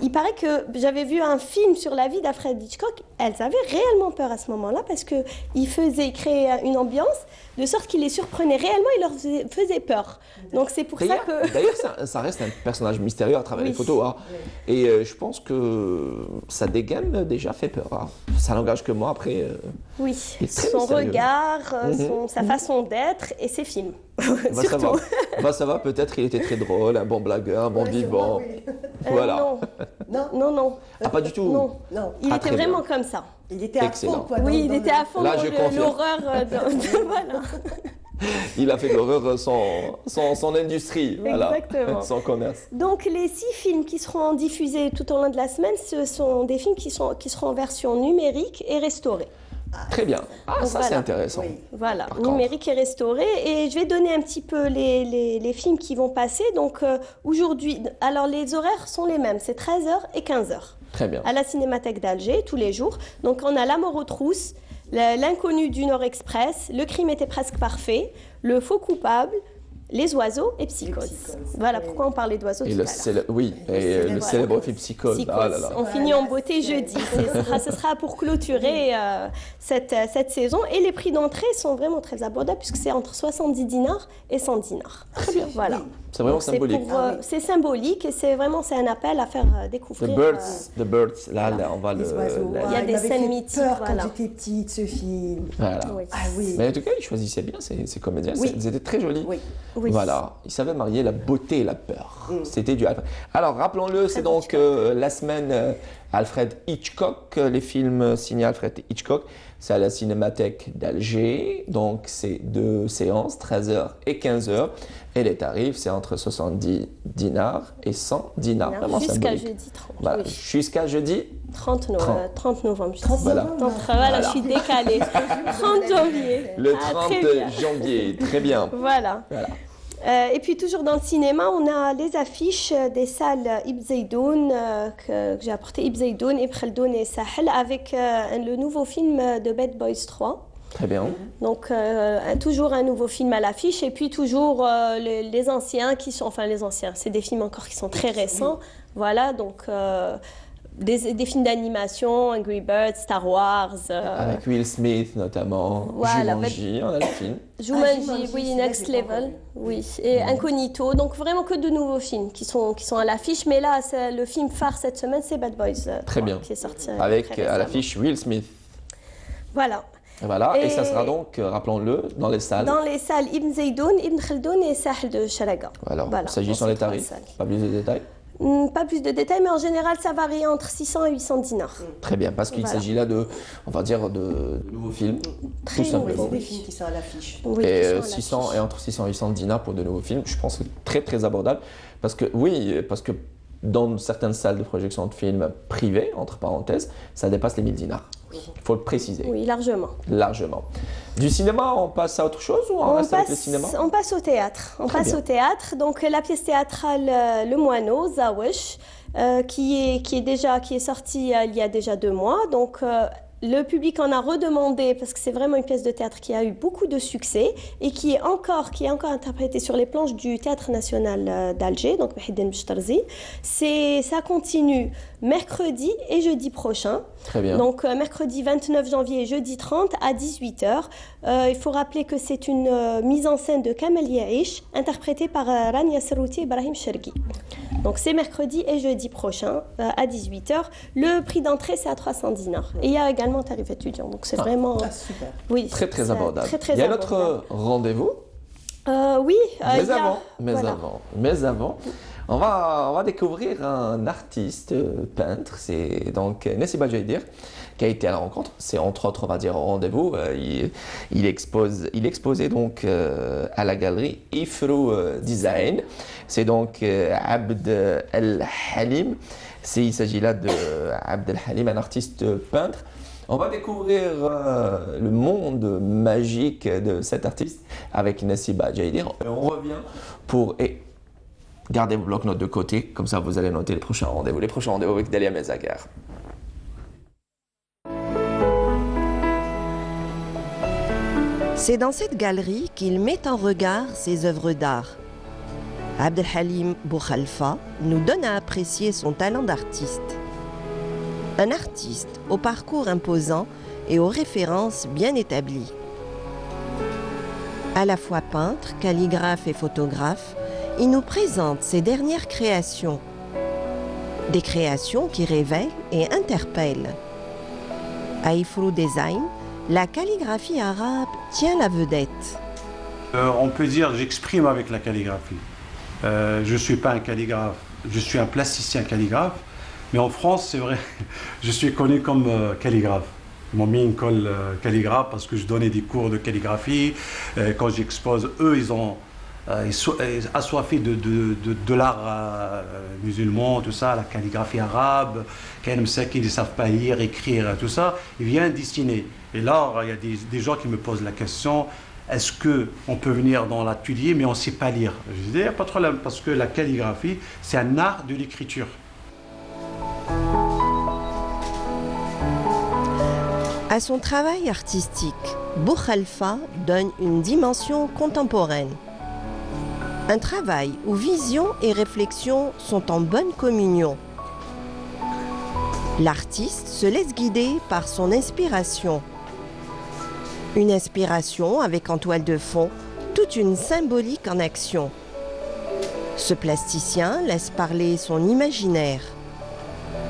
il paraît que j'avais vu un film sur la vie d'Alfred Hitchcock, elles avaient réellement peur à ce moment-là parce qu'il créait une ambiance de sorte qu'il les surprenait réellement, il leur faisait peur. Donc c'est pour ça que... D'ailleurs, ça reste un personnage mystérieux à travers les photos. Hein. Et je pense que sa dégaine déjà fait peur. Hein. Ça n'engage que moi après. Oui, son regard, sa façon d'être et ses films. Ça va, peut-être il était très drôle, un bon blagueur, un bon vivant. Voilà. Non. Ah, pas du tout. Non. Il était vraiment comme ça. Il était à fond, quoi. Oui, il était à fond dans l'horreur. Voilà. Il a fait de l'horreur son industrie, voilà, son commerce. Donc les 6 films qui seront diffusés tout au long de la semaine, ce sont des films qui seront en version numérique et restaurée. Très bien. Ah, ça c'est intéressant. Oui. Voilà, numérique et restauré. Et je vais donner un petit peu les films qui vont passer. Donc aujourd'hui, alors les horaires sont les mêmes, c'est 13h et 15h. Très bien. À la Cinémathèque d'Alger, tous les jours. Donc on a La mort aux trousses, L'inconnu du Nord Express, Le crime était presque parfait, Le faux coupable, Les oiseaux et Psychose. Voilà pourquoi on parlait d'oiseaux tout à l'heure. Oui, et le célèbre film Psychose. Ah là là. On finit en beauté jeudi. Ce sera pour clôturer cette saison. Et les prix d'entrée sont vraiment très abordables puisque c'est entre 70 dinars et 100 dinars. Très bien. Voilà. C'est vraiment symbolique. C'est symbolique et c'est un appel à faire découvrir. The Birds, là, on va le... Il y a des scènes mythiques. Quand j'étais petite, ce film. Voilà. Oui. Ah oui. Mais en tout cas, ils choisissaient bien ces comédiens. Oui. Ils étaient très jolis. Oui. Voilà. Ils savaient marier la beauté et la peur. C'était du Alfred. Alors, rappelons-le, c'est donc la semaine Alfred Hitchcock. Les films signés Alfred Hitchcock. C'est à la Cinémathèque d'Alger. Donc, c'est 2 séances, 13h et 15h. Et les tarifs, c'est entre 70 dinars et 100 dinars. Jusqu'à jeudi 30. Voilà. Oui. Jusqu'à jeudi 30 novembre. Voilà. Voilà, je suis décalée. 30 janvier. Le 30 janvier, très bien. Voilà. Et puis toujours dans le cinéma, on a les affiches des salles Ibn Zaidoun que j'ai apporté, Ibn Zaidoun, Ibn Khaldoun et Sahel avec le nouveau film de Bad Boys 3. Très bien. Donc toujours un nouveau film à l'affiche et puis toujours les anciens qui sont, enfin les anciens, c'est des films encore qui sont très récents. Voilà, donc des films d'animation, Angry Birds, Star Wars. Avec Will Smith notamment, voilà, Jumanji, on a le film. Jumanji, oui, Next Level, oui, et Incognito. Donc vraiment que de nouveaux films qui sont à l'affiche. Mais là, le film phare cette semaine, c'est Bad Boys 3, très bien. Qui est sorti. Avec à l'affiche Will Smith. Voilà. Voilà, et ça sera donc, rappelons-le, dans les salles. Dans les salles Ibn Zaidoun, Ibn Khaldoun et Sahel de Chalaga. Alors, s'agissant des tarifs, pas plus de détails? Pas plus de détails, mais en général, ça varie entre 600 et 800 dinars. Très bien, parce qu'il s'agit là de, on va dire, de nouveaux films, Très tout simplement. des films qui sont à l'affiche. Oui, et 600 et entre 600 et 800 dinars pour de nouveaux films, je pense que c'est très très abordable. Parce que, parce que dans certaines salles de projection de films privées, entre parenthèses, ça dépasse les 1000 dinars. Il faut le préciser. Oui, largement. Largement. Du cinéma, on passe à autre chose ou on reste avec le cinéma? On passe au théâtre. Au théâtre. Donc la pièce théâtrale Le Moineau, Zawesh, qui est sortie il y a déjà 2 mois. Donc le public en a redemandé parce que c'est vraiment une pièce de théâtre qui a eu beaucoup de succès et qui est encore interprétée sur les planches du Théâtre National d'Alger, donc Mahidine Bchtarzi. Ça continue mercredi et jeudi prochain. Très bien. Donc mercredi 29 janvier et jeudi 30 à 18h. Il faut rappeler que c'est une mise en scène de Kamel Yahish, interprétée par Rania Serouti et Ibrahim Chergui. Donc c'est mercredi et jeudi prochain à 18h. Le prix d'entrée c'est à 300 dinars. Et il y a également un tarif étudiant. Donc c'est vraiment super. Oui, très très abordable. Très, il y a notre rendez-vous. Oui. Mais avant, on va découvrir un artiste peintre. C'est donc Nessiba Jaidir qui a été à la rencontre. C'est entre autres, on va dire, rendez-vous. Il exposait donc à la galerie Ifrou Design. C'est donc Abd El Halim. Il s'agit là de Abd El Halim, un artiste peintre. On va découvrir le monde magique de cet artiste avec Nessiba Jaidir. Et on revient pour... Gardez vos blocs-notes de côté, comme ça vous allez noter les prochains rendez-vous. Les prochains rendez-vous avec Dalia Mezaguer. C'est dans cette galerie qu'il met en regard ses œuvres d'art. Abd El Halim Boukhalfa nous donne à apprécier son talent d'artiste. Un artiste au parcours imposant et aux références bien établies. À la fois peintre, calligraphe et photographe, il nous présente ses dernières créations. Des créations qui révèlent et interpellent. À Ifrou Design, la calligraphie arabe tient la vedette. On peut dire que j'exprime avec la calligraphie. Je ne suis pas un calligraphe, je suis un plasticien calligraphe. Mais en France, c'est vrai, je suis connu comme calligraphe. Ils m'ont mis une colle calligraphe parce que je donnais des cours de calligraphie. Quand j'expose, eux, ils sont assoiffés de l'art musulman, tout ça, la calligraphie arabe. Quand ils ne savent pas lire, écrire, tout ça, ils viennent dessiner. Et là, il y a des gens qui me posent la question, est-ce qu'on peut venir dans l'atelier, mais on ne sait pas lire? Je dis, pas de problème, parce que la calligraphie, c'est un art de l'écriture. À son travail artistique, Boukhalfa donne une dimension contemporaine. Un travail où vision et réflexion sont en bonne communion. L'artiste se laisse guider par son inspiration. Une inspiration avec en toile de fond toute une symbolique en action. Ce plasticien laisse parler son imaginaire.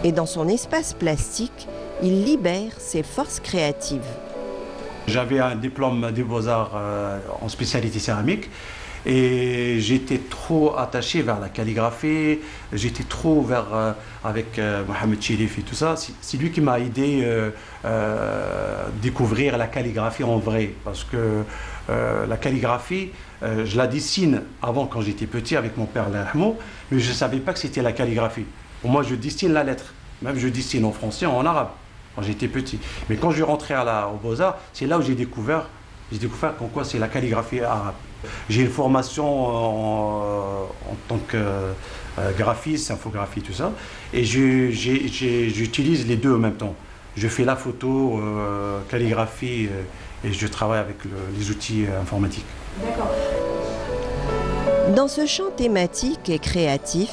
Et dans son espace plastique, il libère ses forces créatives. J'avais un diplôme des Beaux-Arts en spécialité céramique et j'étais trop attaché vers la calligraphie, j'étais trop vers avec Mohamed Chérif et tout ça. C'est lui qui m'a aidé à découvrir la calligraphie en vrai, parce que la calligraphie, je la dessine avant quand j'étais petit avec mon père Lahmo, mais je ne savais pas que c'était la calligraphie. Pour moi, je dessine la lettre, même je dessine en français, en arabe, quand j'étais petit. Mais quand je suis rentré aux Beaux-Arts, c'est là où j'ai découvert qu'en quoi c'est la calligraphie arabe. J'ai une formation en tant que graphiste, infographie, tout ça, et j'utilise les deux en même temps. Je fais la photo, calligraphie, et je travaille avec les outils informatiques. D'accord. Dans ce champ thématique et créatif,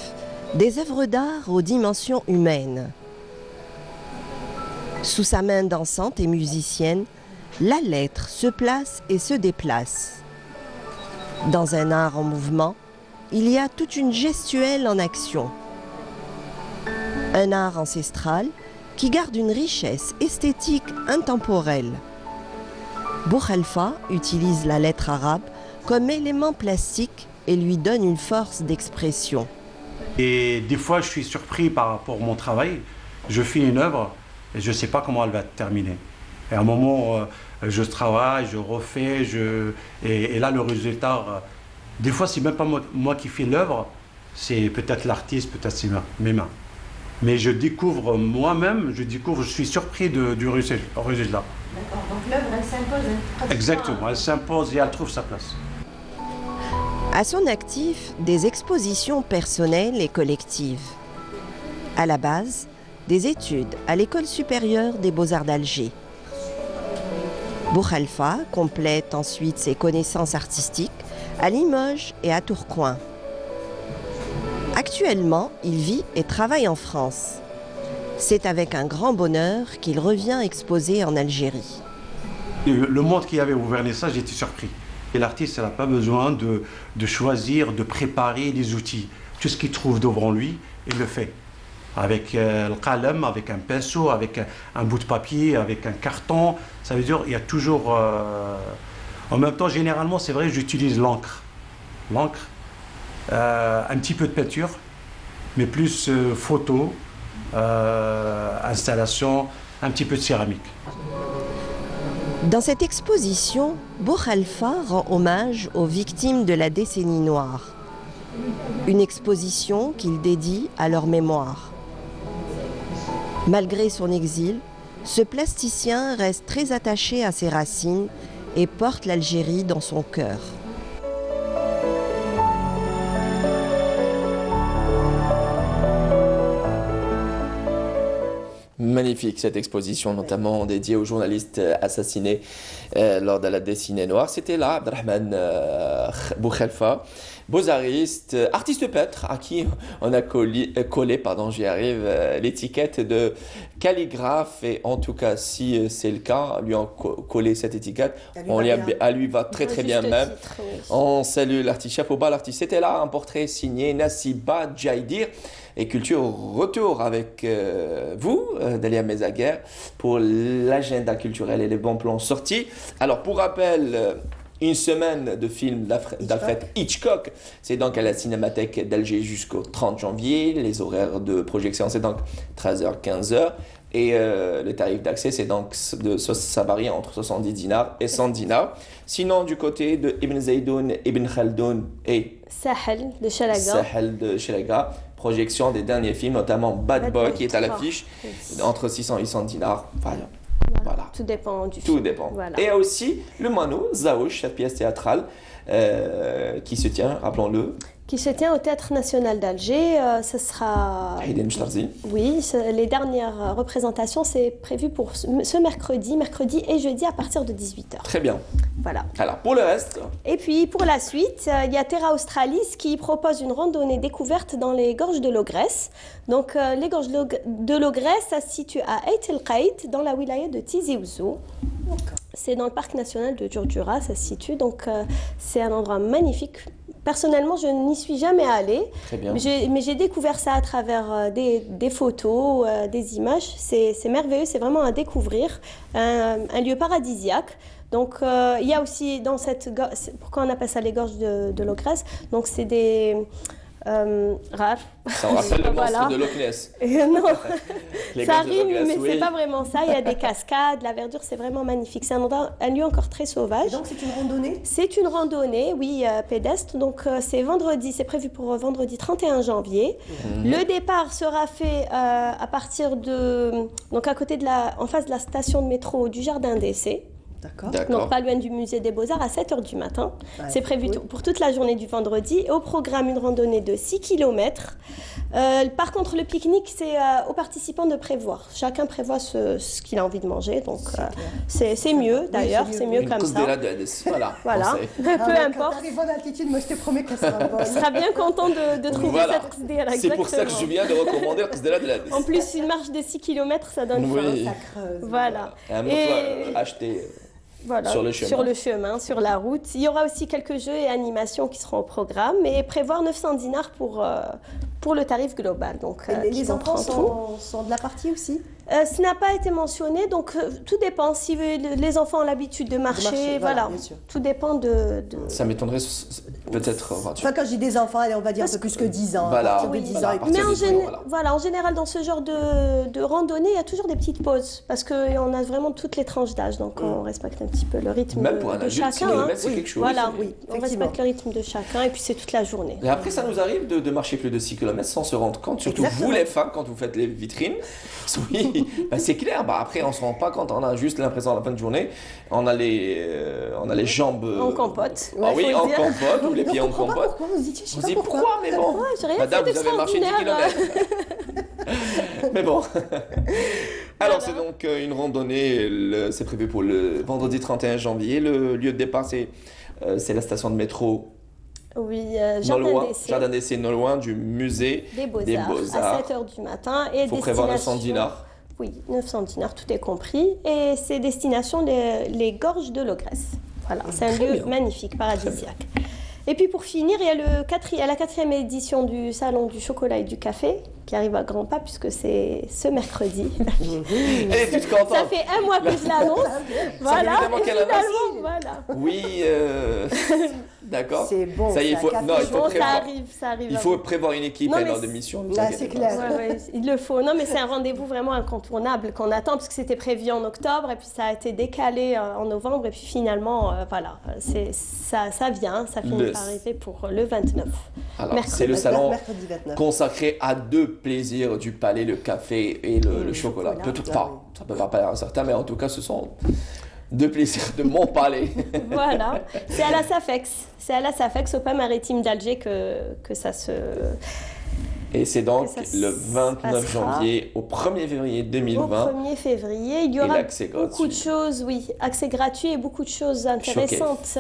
des œuvres d'art aux dimensions humaines. Sous sa main dansante et musicienne, la lettre se place et se déplace. Dans un art en mouvement, il y a toute une gestuelle en action. Un art ancestral qui garde une richesse esthétique intemporelle. Bouchalfa utilise la lettre arabe comme élément plastique et lui donne une force d'expression. Et des fois, je suis surpris par rapport à mon travail. Je fais une œuvre et je ne sais pas comment elle va terminer. Et à un moment, je travaille, je refais, et là, le résultat, des fois, c'est même pas moi qui fais l'œuvre, c'est peut-être l'artiste, peut-être mes mains. Mais je découvre moi-même, je suis surpris du résultat. D'accord, donc l'œuvre, elle s'impose. Exactement, elle s'impose et elle trouve sa place. À son actif, des expositions personnelles et collectives. À la base, des études à l'École supérieure des Beaux-Arts d'Alger. Bouchalfa complète ensuite ses connaissances artistiques à Limoges et à Tourcoing. Actuellement, il vit et travaille en France. C'est avec un grand bonheur qu'il revient exposer en Algérie. Le monde qui avait ouvert ça, j'étais surpris. Et l'artiste, il n'a pas besoin de choisir, de préparer les outils. Tout ce qu'il trouve devant lui, il le fait. Avec le qalam, avec un pinceau, avec un bout de papier, avec un carton. Ça veut dire qu'il y a toujours... En même temps, généralement, c'est vrai, j'utilise l'encre. L'encre, un petit peu de peinture, mais plus photo, installation, un petit peu de céramique. Dans cette exposition, Bouchalfa rend hommage aux victimes de la décennie noire. Une exposition qu'il dédie à leur mémoire. Malgré son exil, ce plasticien reste très attaché à ses racines et porte l'Algérie dans son cœur. Magnifique cette exposition, notamment dédiée aux journalistes assassinés lors de la décennie noire. C'était là Abdelrahman Bouchalfa, beaux-artiste, artiste peintre, à qui on a collé j'y arrive, l'étiquette de calligraphe. Et en tout cas, si c'est le cas, lui ont collé cette étiquette. À lui va très très bien même. Titre, oui. On salue l'artiste, chapeau bas l'artiste. C'était là un portrait signé Nassiba Djaidir. Et Culture retour avec vous, Dalia Mezaguer, pour l'agenda culturel et les bons plans sortis. Alors, pour rappel, une semaine de film d'Alfred Hitchcock. C'est donc à la Cinémathèque d'Alger jusqu'au 30 janvier. Les horaires de projection, c'est donc 13h, 15h. Et le tarif d'accès, c'est donc ça varie entre 70 dinars et 100 dinars. Sinon, du côté de Ibn Zaydoun, Ibn Khaldoun et Sahel de Chelaga. Projection des derniers films, notamment Bad Boy qui est à l'affiche, entre 600 et 800 dinars. Voilà. Tout dépend du film. Tout dépend. Voilà. Et aussi le Mano, Zaouch, cette pièce théâtrale qui se tient, rappelons-le. qui se tient au Théâtre National d'Alger. Ce sera... Oui, les dernières représentations, c'est prévu pour ce mercredi et jeudi à partir de 18h. Très bien. Voilà. Alors, pour le reste... Et puis, pour la suite, il y a Terra Australis qui propose une randonnée découverte dans les gorges de l'Ogresse. Donc, les gorges de l'Ogresse, ça se situe à Ait El Qaït, dans la wilaya de Tizi Ouzou. C'est dans le parc national de Djurdjura, ça se situe. Donc, c'est un endroit magnifique. Personnellement, je n'y suis jamais allée, mais j'ai découvert ça à travers des photos, des images. C'est merveilleux, c'est vraiment à découvrir, un lieu paradisiaque. Donc, il y a aussi dans cette gorge, pourquoi on appelle ça les gorges de l'Ogresse? Donc, c'est des rares. Ça rappelle le monstre de Loch Ness. Non, ça rime, mais c'est pas vraiment ça. Il y a des cascades, la verdure, c'est vraiment magnifique. C'est un lieu encore très sauvage. Et donc, c'est une randonnée? C'est une randonnée, oui, pédestre. Donc, c'est prévu pour vendredi 31 janvier. Le départ sera fait à partir de, donc à côté en face de la station de métro du Jardin d'Essai. D'accord. Donc pas loin du musée des Beaux-Arts à 7h du matin. C'est prévu pour toute la journée du vendredi. Et au programme, une randonnée de 6 km. Par contre, le pique-nique, c'est aux participants de prévoir. Chacun prévoit ce qu'il a envie de manger. Donc c'est mieux d'ailleurs, c'est mieux comme ça. Voilà. Peu importe. Dans les bonnes altitudes, moi je te promets que ça sera bon. Tu seras bien content de trouver cette qsdela. C'est pour ça que je viens de recommander la qsdela de la En plus, une marche de 6 km, ça donne faim. Ça creuse. Voilà. Et acheter... Voilà, sur le chemin, sur la route. Il y aura aussi quelques jeux et animations qui seront au programme et prévoir 900 dinars pour le tarif global. Donc, les enfants sont de la partie aussi? Ce n'a pas été mentionné, donc tout dépend. Si les enfants ont l'habitude de marcher, voilà. Tout dépend de... Ça m'étonnerait peut-être... Enfin, quand j'ai des enfants, allez, on va dire un peu plus que 10 ans. Voilà. À partir de 10 ans. Mais en général, dans ce genre de randonnée, il y a toujours des petites pauses parce qu'on a vraiment toutes les tranches d'âge. Donc, on respecte un petit peu le rythme même pour un adulte, chacun. 6 km, c'est quelque chose. Voilà, on respecte le rythme de chacun et puis c'est toute la journée. Et après, ça nous arrive de marcher plus de 6 km sans se rendre compte, surtout vous les femmes, quand vous faites les vitrines. Oui, c'est clair. Après, on ne se rend pas compte, on a juste l'impression à la fin de journée, on a les jambes... En compote. Ah oui, en compote, ou les pieds en compote. Pourquoi vous dites, je sais pas pourquoi, mais bon. Madame, vous avez marché 10 km. Mais bon. Alors, c'est donc une randonnée, c'est prévu pour le vendredi 31 janvier. Le lieu de départ, c'est la station de métro. Oui, Jardin d'Essai, non loin du musée des Beaux-Arts, à 7h du matin. Il faut prévoir 900 dinars. Oui, 900 dinars, tout est compris. Et c'est destination les gorges de l'Ogresse. Voilà, c'est un lieu magnifique, paradisiaque. Et puis pour finir, il y a la 4e édition du Salon du chocolat et du café qui arrive à grands pas puisque c'est ce mercredi. Et tu te contentes. Ça fait un mois que je l'annonce. Voilà, et finalement, voilà. Oui, d'accord. C'est bon. Ça y est, il faut prévoir. Ça arrive. Il faut prévoir une équipe et lors d'émission. Là, c'est clair. Il le faut. Non, mais c'est un rendez-vous vraiment incontournable qu'on attend parce que c'était prévu en octobre et puis ça a été décalé en novembre et puis finalement, voilà, ça vient, ça finit par arriver pour le 29. Alors, c'est le salon consacré à deux plaisirs du palais, le café et le chocolat. Ça peut pas paraître certain, mais en tout cas, ce sont deux plaisirs de mon palais. Voilà, c'est à la Safex. C'est à la Safex, au pas maritime d'Alger que ça se... Et c'est donc le 29 janvier au 1er février 2020. Au 1er février, il y aura beaucoup de choses, accès gratuit et beaucoup de choses intéressantes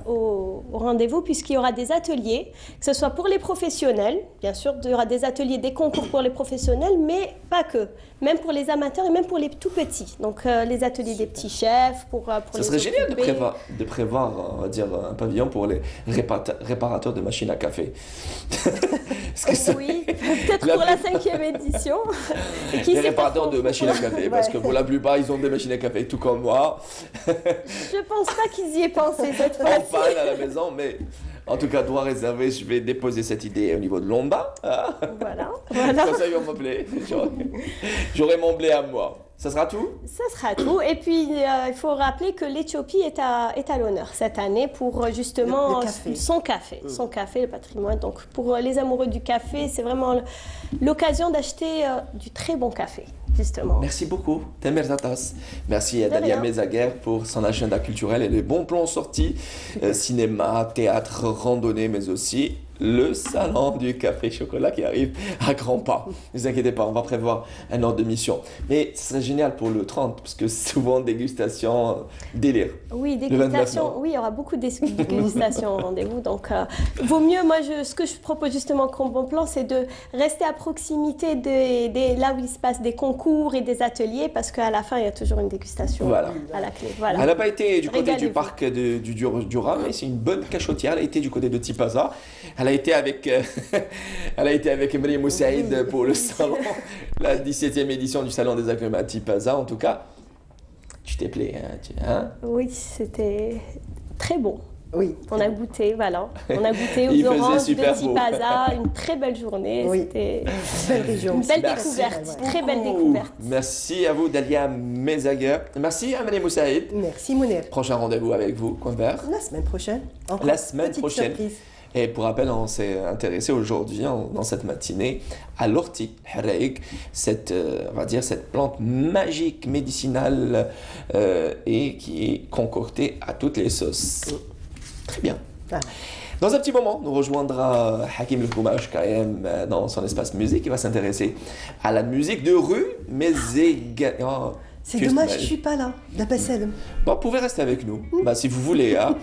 au rendez-vous puisqu'il y aura des ateliers, que ce soit pour les professionnels, bien sûr, il y aura des ateliers, des concours pour les professionnels, mais pas que, même pour les amateurs et même pour les tout petits. Donc les ateliers des petits chefs, pour ça serait génial de prévoir, on va dire, un pavillon pour les réparateurs de machines à café. Oui. Peut-être pour la 5e édition. Les réparateurs de machines à café, parce que pour la plupart, ils ont des machines à café, tout comme moi. Je pense pas qu'ils y aient pensé cette fois-ci. En panne à la maison, mais en tout cas, droit réservé, je vais déposer cette idée au niveau de l'Omba. Voilà. Comme ça, ils vont m'appeler. J'aurai mon blé à moi. Ça sera tout? Ça sera tout. Et puis, il faut rappeler que l'Éthiopie est à l'honneur cette année pour justement son café, le patrimoine. Donc, pour les amoureux du café, c'est vraiment l'occasion d'acheter du très bon café, justement. Merci beaucoup, Temer Zatas. Merci à Dalia Mezaguer pour son agenda culturel et les bons plans sortis, cinéma, théâtre, randonnée, mais aussi le salon du café chocolat qui arrive à grands pas. Ne vous inquiétez pas, on va prévoir un ordre de mission. Mais ce serait génial pour le 30, parce que souvent dégustation, délire. Oui, Le 29, dégustation, oui, il y aura beaucoup de dégustations au rendez-vous. Donc, vaut mieux, moi, ce que je propose justement comme bon plan, c'est de rester à proximité là où il se passe des concours et des ateliers, parce qu'à la fin, il y a toujours une dégustation à la clé. Voilà. Elle n'a pas été du côté du Régalez-vous. parc du Durham, mais c'est une bonne cachotière. Elle a été du côté de Tipaza. Elle a été avec, elle a été avec Marie Moussaïd pour le salon, la 17e édition du salon des agrumes à Tipaza. En tout cas, tu t'es plaît, hein? Oui, c'était très bon. Oui. On a goûté, voilà. On a goûté Il aux faisait oranges de super beau. Tipaza, une très belle journée. Oui. C'était Belle région. une belle Merci. découverte, très belle découverte. Merci à vous, Dalia Mezaguer. Merci à Marie Moussaïd. Merci Mounir. Prochain rendez-vous avec vous, Convert. La semaine prochaine. Encore La semaine petite prochaine. surprise. Et pour rappel, on s'est intéressé aujourd'hui, dans cette matinée, à l'ortie haraïk, cette, on va dire, cette plante magique, médicinale, et qui est concoctée à toutes les sauces. Très bien. Ah. Dans un petit moment, nous rejoindra Hakim Lefgoumash KM dans son espace musique. Il va s'intéresser à la musique de rue, mais également... C'est dommage, je ne suis pas là. D'Abbassalem. Bon, vous pouvez rester avec nous, si vous voulez. Hein.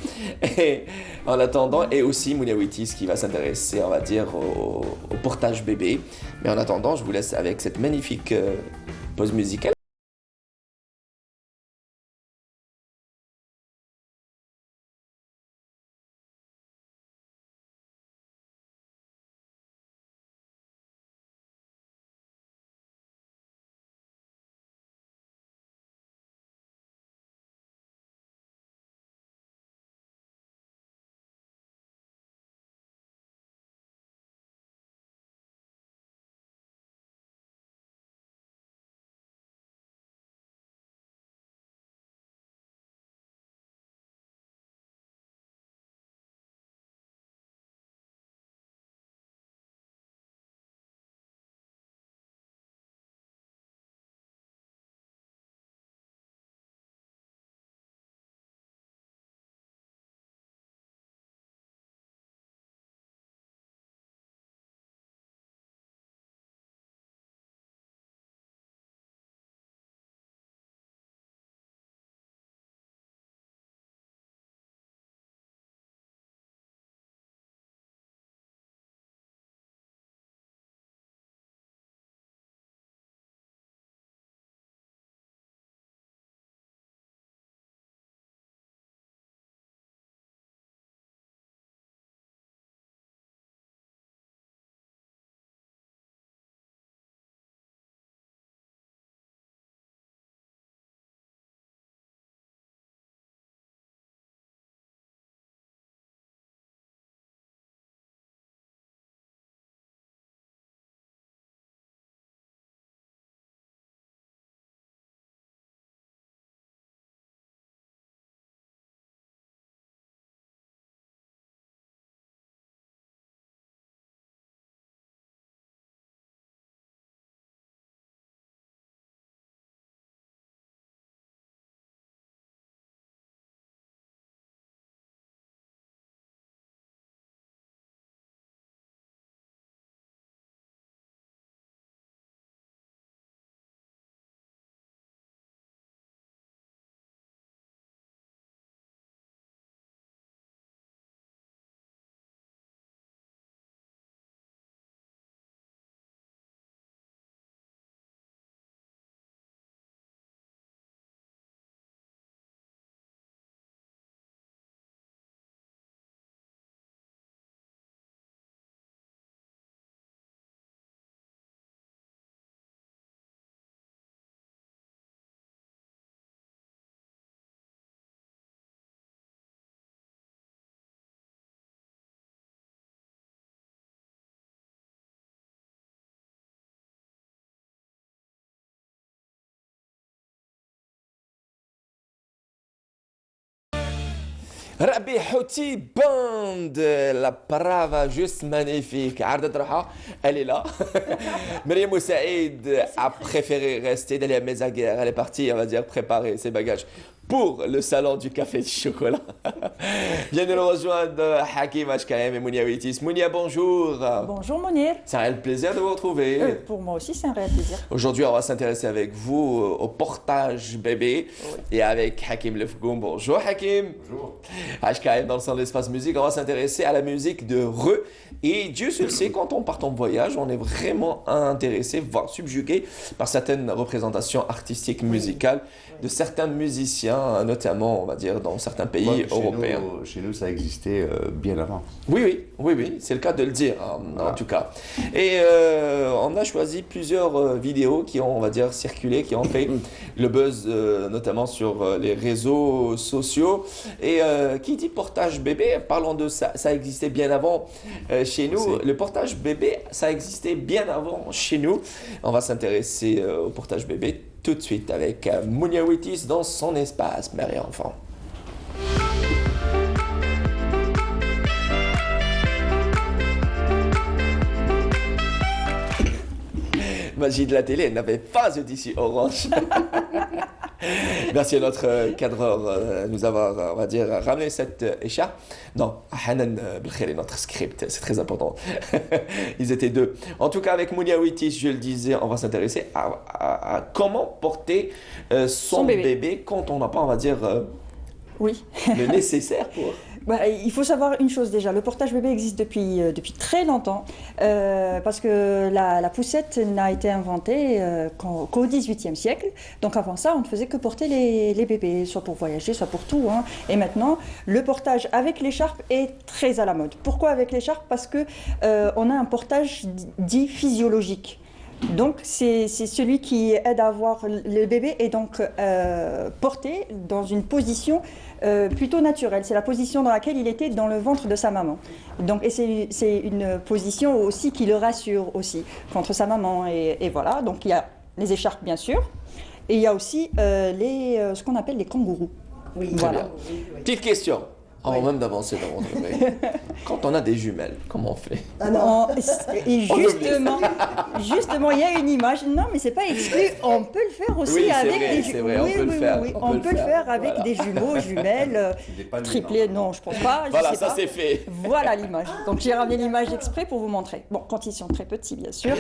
Et, en attendant, et aussi Mouniawitis qui va s'intéresser, on va dire, au portage bébé. Mais en attendant, je vous laisse avec cette magnifique pause musicale. Rabbi Houti Band, la brava, juste magnifique. Arda Raha, elle est là. Myriam Saïd a préféré rester d'aller à Mezaguer. Elle est partie, on va dire, préparer ses bagages pour le salon du café et du chocolat. Viens de nous rejoindre Hakim HKM et Mounia Witis. Mounia, bonjour. Bonjour Mounir. C'est un réel plaisir de vous retrouver. Pour moi aussi, c'est un réel plaisir. Aujourd'hui, on va s'intéresser avec vous au portage bébé et avec Hakim Lefgoum. Bonjour Hakim. Bonjour. HKM dans le centre de l'espace musique, on va s'intéresser à la musique de Re. Et Dieu seul sait, quand on part en voyage, on est vraiment intéressé, voire subjugué par certaines représentations artistiques musicales de certains musiciens, notamment, on va dire, dans certains pays européens. Chez nous, ça existait bien avant. Oui, c'est le cas de le dire, en tout cas. Et on a choisi plusieurs vidéos qui ont, on va dire, circulé, qui ont fait le buzz, notamment sur les réseaux sociaux. Et qui dit portage bébé, parlons de ça, ça existait bien avant chez nous. Le portage bébé, ça existait bien avant chez nous. On va s'intéresser au portage bébé tout de suite avec Mounia Witis dans son espace mère et enfant. Magie de la télé n'avait pas de tissu orange. Merci à notre cadreur de nous avoir, on va dire, ramené cette écharpe. Non, Hanan Belkhiri, notre script, c'est très important. Ils étaient deux. En tout cas, avec Mounia Witis, je le disais, on va s'intéresser à comment porter son bébé quand on n'a pas, on va dire, le nécessaire pour... Il faut savoir une chose déjà, le portage bébé existe depuis très longtemps parce que la poussette n'a été inventée qu'au XVIIIe siècle. Donc avant ça, on ne faisait que porter les bébés, soit pour voyager, soit pour tout. Et maintenant, le portage avec l'écharpe est très à la mode. Pourquoi avec l'écharpe? Parce que on a un portage dit physiologique. Donc c'est celui qui aide à avoir le bébé et donc porté dans une position plutôt naturelle. C'est la position dans laquelle il était dans le ventre de sa maman. Donc, et c'est une position aussi qui le rassure aussi contre sa maman. Et voilà, donc il y a les écharpes bien sûr. Et il y a aussi ce qu'on appelle les kangourous. Oui, voilà. Petite question. Avant même d'avancer dans votre bébé. Quand on a des jumelles, comment on fait? Et justement, il y a une image. Non, mais c'est pas exclu. On peut le faire aussi avec des jumeaux. On peut le faire avec des jumeaux, jumelles, triplés. Non, je pense pas. Voilà, ça c'est fait. Voilà l'image. Donc j'ai ramené l'image exprès pour vous montrer. Bon, quand ils sont très petits, bien sûr,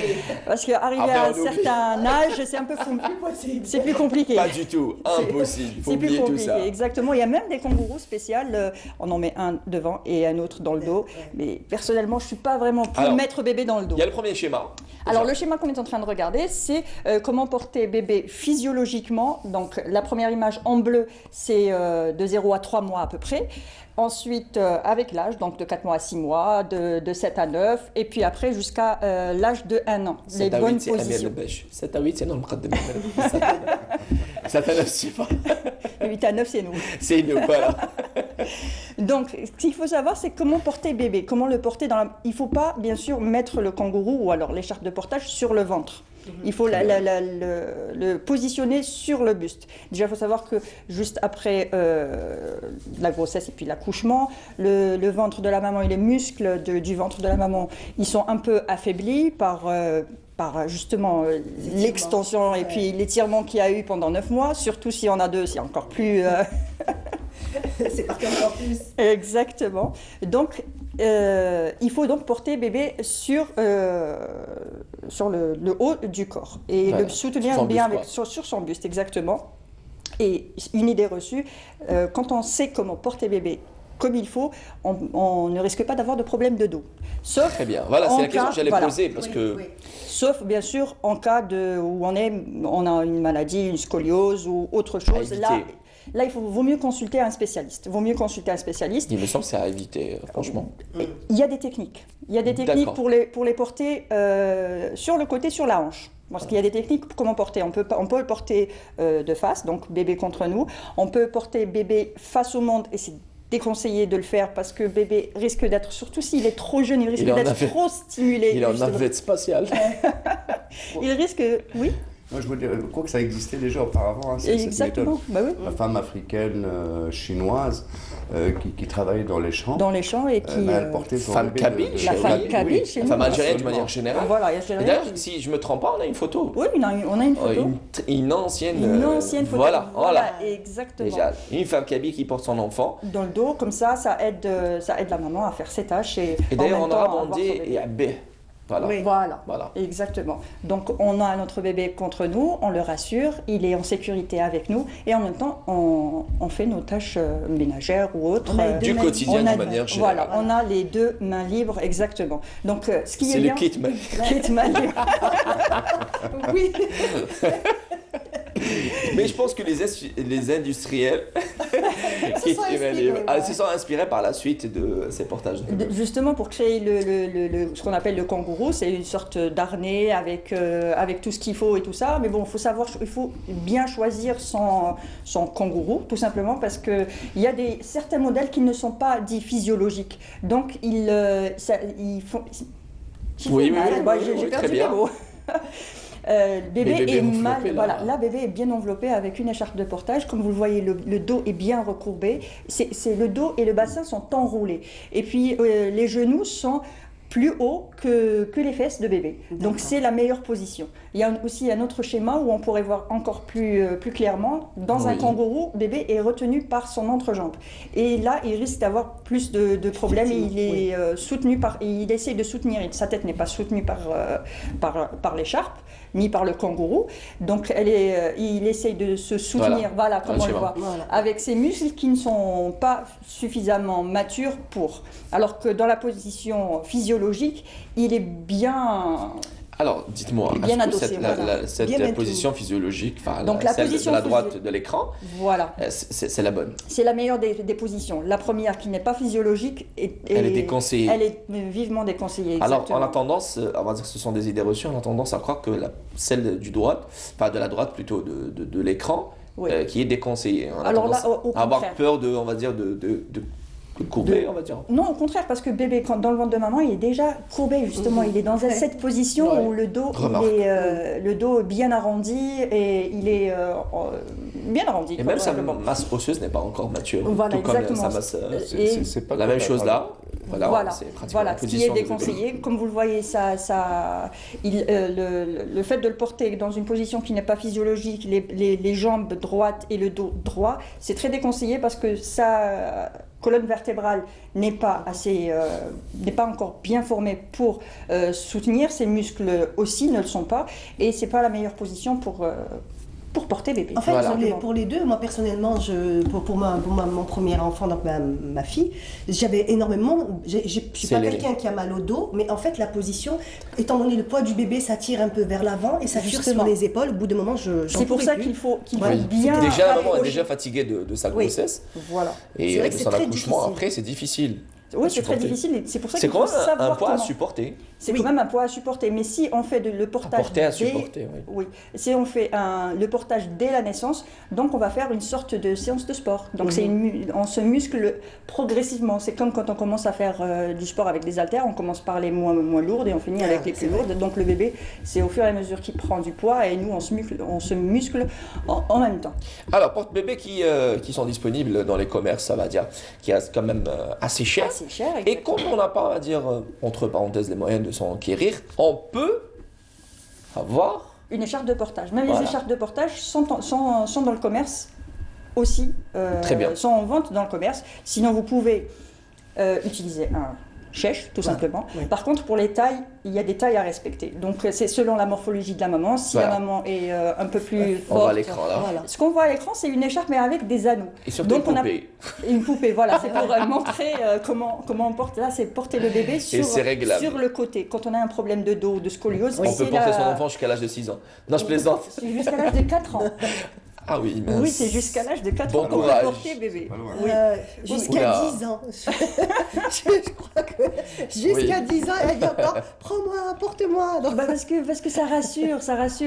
parce qu'arriver à un certain âge, c'est un peu compliqué. C'est plus compliqué. Pas du tout. Impossible. C'est plus compliqué. Exactement. Il y a même des kangourous spéciales. On en met un devant et un autre dans le dos. Mais personnellement, je ne suis pas vraiment pour mettre bébé dans le dos. Il y a le premier schéma. Alors, le schéma qu'on est en train de regarder, c'est comment porter bébé physiologiquement. Donc, la première image en bleu, c'est de 0 à 3 mois à peu près. Ensuite, avec l'âge, donc de 4 mois à 6 mois, de 7 à 9, et puis après jusqu'à l'âge de 1 an. Les bonnes positions. 7 à 8, c'est non, le 7 à 9, c'est pas. 8 à 9, c'est nous. C'est nous, voilà. Donc, ce qu'il faut savoir, c'est comment porter bébé. Comment le porter dans la... Il ne faut pas, bien sûr, mettre le kangourou ou alors l'écharpe de portage sur le ventre. Il faut le positionner sur le buste. Déjà, il faut savoir que juste après la grossesse et puis l'accouchement, le ventre de la maman et les muscles du ventre de la maman, ils sont un peu affaiblis par justement l'extension et puis l'étirement qu'il y a eu pendant 9 mois. Surtout si on a 2, c'est encore plus... C'est parti encore plus. Exactement. Donc, il faut donc porter bébé sur le haut du corps et le soutenir bien sur son buste, exactement. Et une idée reçue, quand on sait comment porter bébé comme il faut, on ne risque pas d'avoir de problème de dos. Sauf très bien, voilà, c'est la question que j'allais poser parce que... Sauf bien sûr en cas où on a une maladie, une scoliose ou autre chose. Là, vaut mieux consulter un spécialiste. Il me semble que c'est à éviter, franchement. Il y a des techniques. Il y a des techniques pour les porter sur le côté, sur la hanche. Parce qu'il y a des techniques pour comment porter. On peut le porter de face, donc bébé contre nous. On peut porter bébé face au monde et c'est déconseillé de le faire parce que bébé risque d'être, surtout s'il est trop jeune, il risque d'être trop stimulé. Il est en navette spatiale. Il risque, oui. Moi, je crois que ça existait déjà auparavant. Hein, exactement. Bah oui. La femme africaine chinoise qui travaillait dans les champs. Dans les champs et qui. Elle portait son femme kabyle. La femme kabyle chez nous. Femme algérienne de manière générale. Voilà, et d'ailleurs, si je me trompe pas, on a une photo. Oui, on a une photo. Une ancienne. Une ancienne photo. Voilà. Exactement. Déjà, une femme kabyle qui porte son enfant. Dans le dos, comme ça aide la maman à faire ses tâches. Et d'ailleurs, en arabe, on dit et abbé. Voilà. Oui. Voilà, exactement. Donc on a notre bébé contre nous, on le rassure, il est en sécurité avec nous et en même temps on fait nos tâches ménagères ou autres. Du quotidien de manière générale. Voilà, on a les deux mains libres, exactement. Donc ce qui est bien... C'est le kit main libre. Kit main libre. Oui. Mais je pense que les industriels se sont inspirés par la suite de ces portages. Justement pour créer ce qu'on appelle le kangourou, c'est une sorte d'harnais avec tout ce qu'il faut et tout ça. Mais bon, il faut bien choisir son kangourou, tout simplement parce qu'il y a certains modèles qui ne sont pas dits physiologiques. Donc ils font... Oui, j'ai perdu mes mots. Bébé est mal, voilà, là bébé est bien enveloppé avec une écharpe de portage. Comme vous le voyez, le dos est bien recourbé. Le dos et le bassin sont enroulés. Et puis les genoux sont plus hauts que les fesses de bébé. Donc c'est la meilleure position. Il y a aussi un autre schéma où on pourrait voir encore plus clairement. Dans un kangourou, bébé est retenu par son entrejambe. Et là, il risque d'avoir plus de problèmes. Et il est soutenu il essaie de soutenir. Sa tête n'est pas soutenue par l'écharpe ni par le kangourou. Donc il essaye de se soutenir, voilà comme on le voit, avec ses muscles qui ne sont pas suffisamment matures pour. Alors que dans la position physiologique, il est bien... Alors, dites-moi, cette position physiologique, donc celle de la droite de l'écran, voilà, c'est la bonne. C'est la meilleure des positions. La première, qui n'est pas physiologique, elle est déconseillée. Elle est vivement déconseillée. Alors, on a tendance, on va dire que ce sont des idées reçues, on a tendance à croire que celle de la droite plutôt de l'écran, qui est déconseillée. On a tendance à avoir peur de courbé, on va dire. Non, au contraire, parce que bébé, dans le ventre de maman, il est déjà courbé, justement. Il est dans cette position où le dos est bien arrondi et il est bien arrondi. Et même sa masse osseuse n'est pas encore mature. Voilà, exactement. Sa masse, c'est pas la même chose là. Voilà, ce qui est déconseillé. Comme vous le voyez, le fait de le porter dans une position qui n'est pas physiologique, les jambes droites et le dos droit, c'est très déconseillé parce que sa colonne vertébrale n'est pas encore bien formée pour soutenir. Ses muscles aussi ne le sont pas et c'est pas la meilleure position pour porter bébé. En fait, pour les deux, moi personnellement, pour mon premier enfant, donc ma fille, j'avais énormément. Je suis pas quelqu'un qui a mal au dos, mais en fait, la position, étant donné le poids du bébé, ça tire un peu vers l'avant et ça tire sur les épaules. Au bout d'un moment, c'est pour ça qu'il faut bien. Déjà, la maman est déjà fatiguée de sa grossesse. Voilà. Et de son accouchement, après, c'est difficile. Oui, c'est très difficile. C'est pour ça qu'il faut savoir un poids à supporter. C'est quand même un poids à supporter. Mais si on fait le portage si on fait le portage dès la naissance, donc on va faire une sorte de séance de sport. Donc on se muscle progressivement. C'est comme quand on commence à faire du sport avec des haltères, on commence par les moins lourdes et on finit avec les plus lourdes. Donc le bébé, c'est au fur et à mesure qu'il prend du poids et nous on se muscle en même temps. Alors porte-bébé qui sont disponibles dans les commerces, ça va dire, qui est quand même assez cher. Et quand on n'a pas, on va dire, entre parenthèses, les moyens de s'enquérir, on peut avoir une écharpe de portage. Même les écharpes de portage sont dans le commerce aussi. Très bien. Sont en vente dans le commerce. Sinon, vous pouvez utiliser un chèche, tout simplement. Oui. Par contre, pour les tailles, il y a des tailles à respecter. Donc, c'est selon la morphologie de la maman. Si la maman est un peu plus forte... On voit à l'écran, là. Voilà. Ce qu'on voit à l'écran, c'est une écharpe, mais avec des anneaux. Et surtout une poupée. Une poupée, voilà. C'est pour montrer comment on porte. Là, c'est porter le bébé sur le côté. Quand on a un problème de dos, de scoliose... On peut porter son enfant jusqu'à l'âge de 6 ans. Non, je plaisante. Jusqu'à l'âge de 4 ans. Ah oui, mince. Oui, c'est jusqu'à l'âge de 4 Bon ans qu'on courage. peut porter bébé. Oui. Jusqu'à Oula. 10 ans. Je crois que jusqu'à 10 ans, elle dit encore prends-moi, porte-moi. Donc, Bah, parce que ça rassure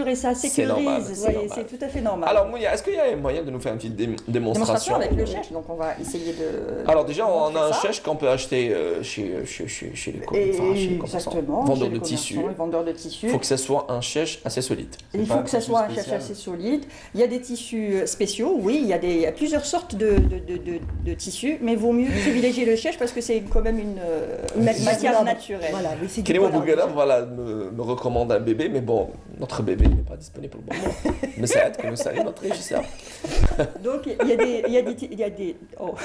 et ça normal, sécurise. c'est normal. C'est tout à fait normal. Alors, Mounia, est-ce qu'il y a un moyen de nous faire une petite Démonstration démonstration avec le chèche, donc on va essayer de. Alors déjà, on a un ça. chèche qu'on peut acheter chez les commerçants, chez les commerçants. Exactement. Vendeurs chez les de tissus. commerçants, les vendeurs de tissus. Il faut que ce soit un chèche assez solide. Il faut que ça soit un chèche assez solide. Il y a des tissus spéciaux, oui, il y a plusieurs sortes de tissus, mais il vaut mieux privilégier le chèche parce que c'est quand même une matière naturelle. Voilà, oui, c'est du Kélémo voilà. Bougala, voilà, me recommande un bébé, mais bon, notre bébé n'est pas disponible pour le moment. Mais ça aide que nous savions notre régisseur. Donc il y a des oh.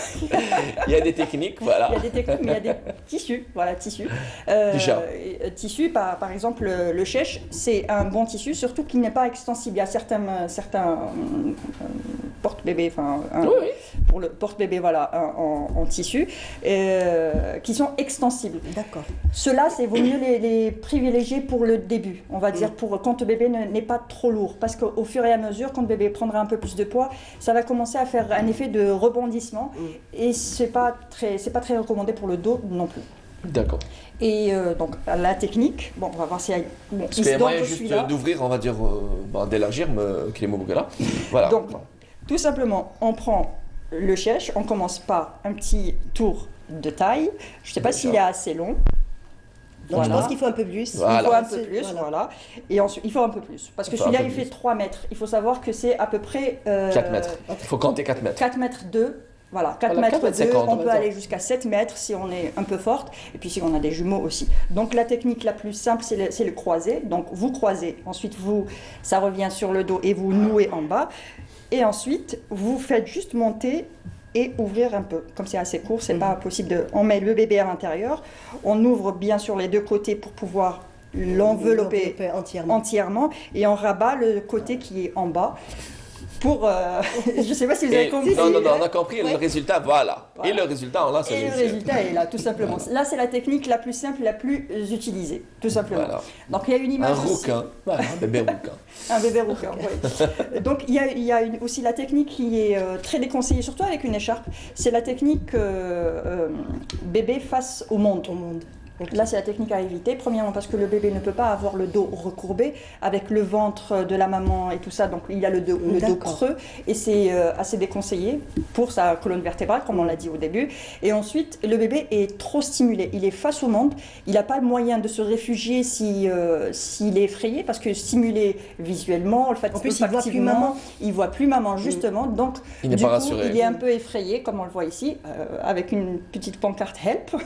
Il y a des techniques, voilà. Il y a des techniques, mais il y a des tissus, voilà, tissus. Déjà. Tissus, par exemple, le chèche, c'est un bon tissu, surtout qu'il n'est pas extensible. Il y a certains porte-bébé, pour le porte-bébé, voilà, en tissu, qui sont extensibles. D'accord. Ceux-là, c'est vaut mieux les privilégier pour le début, on va dire, pour quand le bébé n'est pas trop lourd. Parce qu'au fur et à mesure, quand le bébé prendra un peu plus de poids, ça va commencer à faire un effet de rebondissement. Et c'est pas très recommandé pour le dos non plus. D'accord. Et donc la technique, bon, on va voir si bon, Parce qu'il y a moyen juste d'ouvrir, on va dire, d'élargir Kélémo Bougala. Voilà. Donc, tout simplement, on prend le chèche, on commence par un petit tour de taille. Je ne sais pas s'il est assez long. Donc je pense qu'il faut un peu plus. Voilà. Il faut un peu plus, voilà. Et ensuite, il faut un peu plus. Parce que celui-là, il fait 3 mètres. Il faut savoir que c'est à peu près... 4 mètres. Il faut compter 4 mètres. 4 mètres 2. Voilà, 4 Voilà, mètres 2, 50, on peut aller jusqu'à 7 mètres si on est un peu forte, et puis si on a des jumeaux aussi. Donc la technique la plus simple, c'est le croisé. Donc vous croisez, ensuite ça revient sur le dos et vous nouez en bas. Et ensuite, vous faites juste monter et ouvrir un peu. Comme c'est assez court, c'est pas possible on met le bébé à l'intérieur, on ouvre bien sûr les deux côtés pour pouvoir l'envelopper entièrement, et on rabat le côté qui est en bas. Pour, je ne sais pas si vous avez compris. Non, on a compris le résultat, voilà. Et le résultat, là, c'est le résultat est là, tout simplement. Là, c'est la technique la plus simple, la plus utilisée, tout simplement. Voilà. Donc, il y a une image. Un rouquin, voilà, un bébé rouquin. Un bébé rouquin, oui. Donc, il y a aussi la technique qui est très déconseillée, surtout avec une écharpe. C'est la technique bébé face au monde. Là, c'est la technique à éviter. Premièrement, parce que le bébé ne peut pas avoir le dos recourbé avec le ventre de la maman et tout ça. Donc, il y a le dos creux et c'est assez déconseillé pour sa colonne vertébrale, comme on l'a dit au début. Et ensuite, le bébé est trop stimulé. Il est face au monde. Il n'a pas le moyen de se réfugier s'il est effrayé parce que stimulé visuellement, olfactivement, il voit plus maman, justement. Donc, il n'est pas rassuré. Il est un peu effrayé, comme on le voit ici, avec une petite pancarte Help.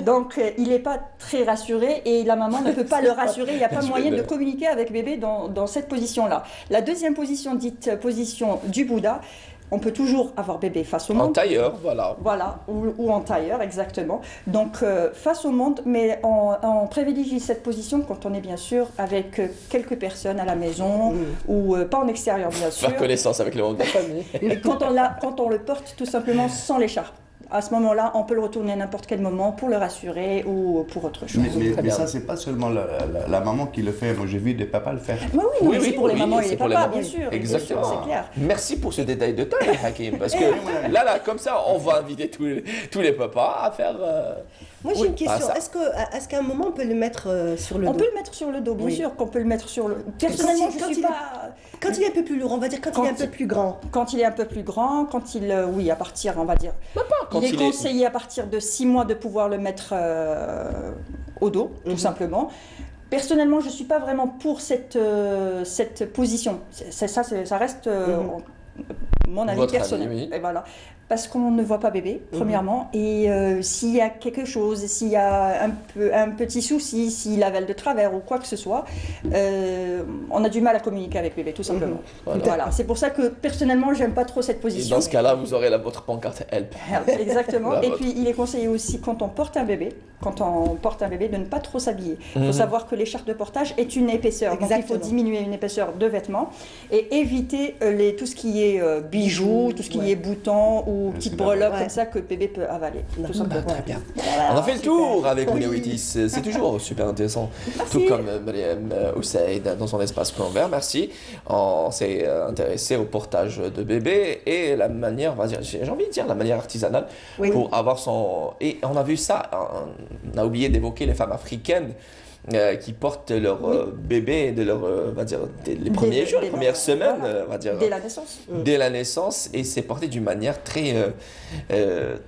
Donc, il n'est pas très rassuré et la maman ne peut pas le rassurer. Il n'y a pas moyen de communiquer avec bébé dans cette position-là. La deuxième position, dite position du Bouddha, on peut toujours avoir bébé face au monde. En tailleur, voilà. Voilà, ou en tailleur, exactement. Donc, face au monde, mais on privilégie cette position quand on est bien sûr avec quelques personnes à la maison ou pas en extérieur, bien sûr. Faire connaissance avec le monde de la famille. Et quand on le porte tout simplement sans l'écharpe. À ce moment-là, on peut le retourner à n'importe quel moment pour le rassurer ou pour autre chose. Mais ça, c'est pas seulement la maman qui le fait. Moi, j'ai vu des papas le faire. Oui, c'est pour les mamans et les papas, bien sûr. Exactement. Bien sûr, c'est clair. Merci pour ce détail de taille, Hakim. Parce que là, comme ça, on va inviter tous les papas à faire... Moi, j'ai une question. Est-ce qu'à un moment, on peut le mettre sur le dos? On peut le mettre sur le dos, bien sûr qu'on peut le mettre sur le dos. Personnellement, je ne suis pas... Quand il est un peu plus lourd, on va dire quand il est un peu plus grand. Quand il est un peu plus grand, oui, à partir, on va dire... Il est conseillé à partir de 6 mois de pouvoir le mettre au dos, tout simplement. Personnellement, je ne suis pas vraiment pour cette position. Ça reste mon avis personnel. Oui. Et voilà. Parce qu'on ne voit pas bébé, premièrement, et s'il y a quelque chose, s'il y a un petit souci, s'il avale de travers ou quoi que ce soit, on a du mal à communiquer avec bébé, tout simplement. Voilà. C'est pour ça que personnellement, j'aime pas trop cette position. Et dans ce cas-là, vous aurez votre pancarte Help. Exactement. Et puis, il est conseillé aussi, quand on porte un bébé, de ne pas trop s'habiller. Il faut savoir que l'écharpe de portage est une épaisseur. Donc, il faut diminuer une épaisseur de vêtements et éviter tout ce qui est bijoux, tout ce qui est boutons ou petite breloque comme ça que le bébé peut avaler. Tout simplement. Très bien. On a fait le tour avec Mounia Witis. C'est toujours super intéressant. Tout comme Mariam Oussaïd dans son espace plan vert. Merci. On s'est intéressé au portage de bébé et la manière, j'ai envie de dire, la manière artisanale pour avoir son... Et on a vu ça, on a oublié d'évoquer les femmes africaines qui portent leur bébé de leur, on va dire, les premiers jours, les premières semaines, on va dire. Dès la naissance. Dès la naissance, et c'est porté d'une manière très,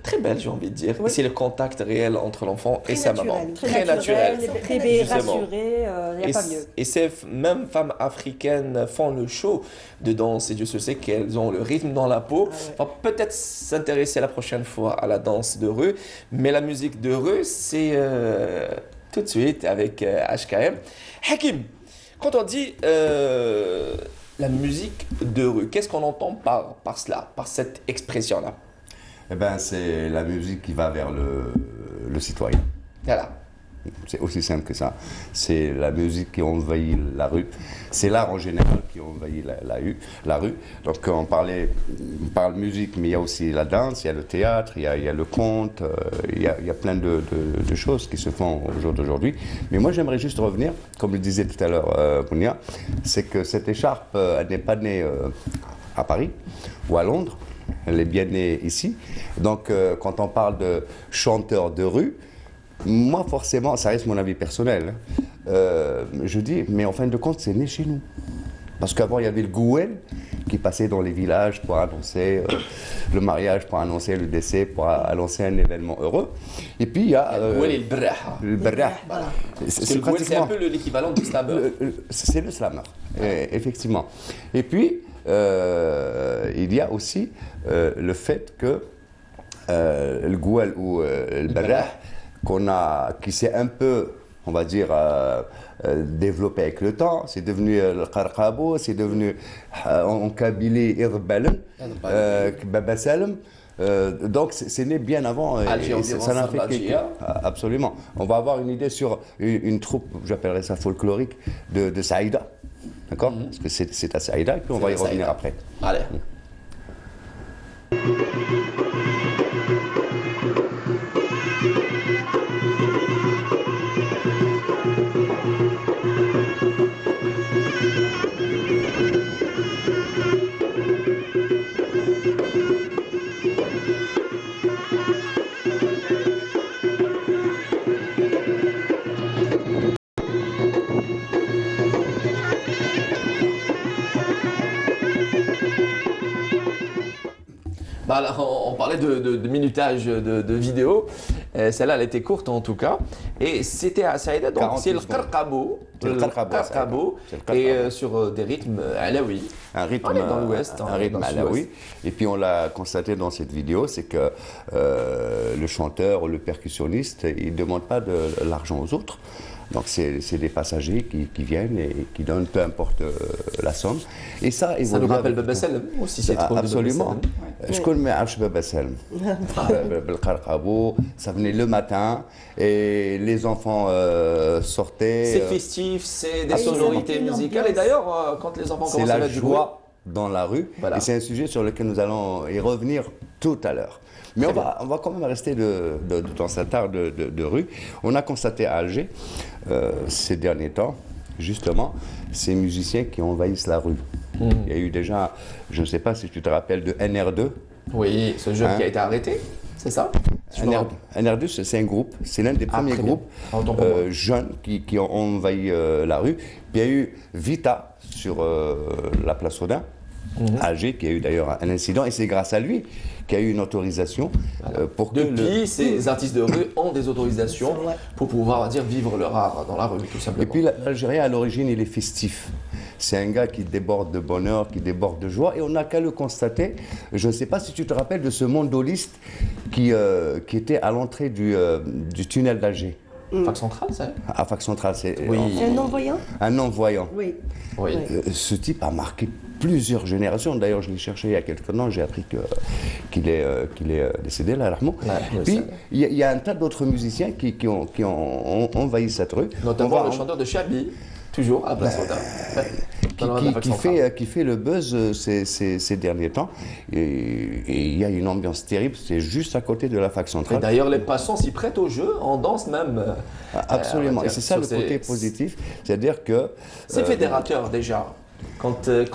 très belle, j'ai envie de dire. C'est le contact réel entre l'enfant et sa maman. Très naturel. Les bébés rassurés, il n'y a pas mieux. Et ces mêmes femmes africaines font le show de danse, et Dieu se sait qu'elles ont le rythme dans la peau. On va peut-être s'intéresser la prochaine fois à la danse de rue, mais la musique de rue, c'est... tout de suite avec HKM. Hakim, quand on dit la musique de rue, qu'est-ce qu'on entend par cela, par cette expression-là? Eh bien, c'est la musique qui va vers le citoyen. Voilà. C'est aussi simple que ça. C'est la musique qui envahit la rue. C'est l'art en général qui envahit la rue. Donc on parle musique, mais il y a aussi la danse, il y a le théâtre, il y a le conte, il y a plein de choses qui se font au jour d'aujourd'hui. Mais moi j'aimerais juste revenir, comme le disait tout à l'heure Mounia, c'est que cette écharpe, elle n'est pas née à Paris ou à Londres, elle est bien née ici. Donc quand on parle de chanteur de rue, moi, forcément, ça reste mon avis personnel, je dis, mais en fin de compte, c'est né chez nous. Parce qu'avant, il y avait le gouel qui passait dans les villages pour annoncer le mariage, pour annoncer le décès, pour annoncer un événement heureux. Et puis, il y a... le gouel et le brah. Le brah. Voilà. C'est un peu l'équivalent du slammer. C'est le slammer, effectivement. Et puis, il y a aussi le fait que le gouel ou le brah, qui s'est un peu, on va dire, développé avec le temps. C'est devenu le qarqabo, c'est devenu en Kabylie Irbalen, Baba Salem. Donc c'est né bien avant. Ça n'a fait absolument. On va avoir une idée sur une troupe, j'appellerais ça folklorique, de Saïda. D'accord? Parce que c'est à Saïda, et puis on va y revenir après. Allez. Bah, alors, on parlait de minutage de vidéo. Celle-là, elle était courte en tout cas. Et c'était à Saïda, donc c'est le qarqabo. Et sur des rythmes alaoui. Un rythme dans l'ouest. Un rythme alaoui. Et puis on l'a constaté dans cette vidéo, c'est que le chanteur ou le percussionniste, il ne demande pas de l'argent aux autres. Donc c'est des passagers qui viennent et qui donnent peu importe la somme. Et ça nous rappelle Baba Salem aussi, c'est trop. Absolument. Je connais Baba Salem. Ça venait le matin et les enfants sortaient. C'est festif, c'est des sonorités musicales. Et d'ailleurs, quand les enfants commencent à mettre du joie dans la rue, et c'est un sujet sur lequel nous allons y revenir tout à l'heure. Mais on va quand même rester dans cet art de rue. On a constaté à Alger, ces derniers temps, justement, ces musiciens qui envahissent la rue. Il y a eu déjà, je ne sais pas si tu te rappelles de NR2. Oui, ce jeune qui a été arrêté, c'est ça? NR2, c'est un groupe, c'est l'un des premiers groupes jeunes qui ont envahi la rue. Puis il y a eu Vita sur la place Rodin. Alger, qui a eu d'ailleurs un incident, et c'est grâce à lui qu'il y a eu une autorisation pour que... Depuis, ces artistes de rue ont des autorisations pour pouvoir vivre leur art dans la rue, tout simplement. Et puis l'Algérien, à l'origine, il est festif. C'est un gars qui déborde de bonheur, qui déborde de joie, et on n'a qu'à le constater. Je ne sais pas si tu te rappelles de ce mondoliste qui était à l'entrée du tunnel d'Alger. Fac Central, ça? À Fac Central, c'est... Oui. Un non-voyant? Un non-voyant. Oui. Ce type a marqué plusieurs générations. D'ailleurs, je l'ai cherché il y a quelques temps, j'ai appris qu'il est décédé, là, Rahmou. Puis, il y a un tas d'autres musiciens qui ont envahi cette rue. Notamment le chanteur de Chabi, toujours à la place Rodin. qui fait le buzz ces derniers temps. Et il y a une ambiance terrible, c'est juste à côté de la fac centrale. Et d'ailleurs, les passants s'y prêtent au jeu, on danse même. Absolument, et c'est ça le côté positif, c'est-à-dire que... C'est fédérateur déjà.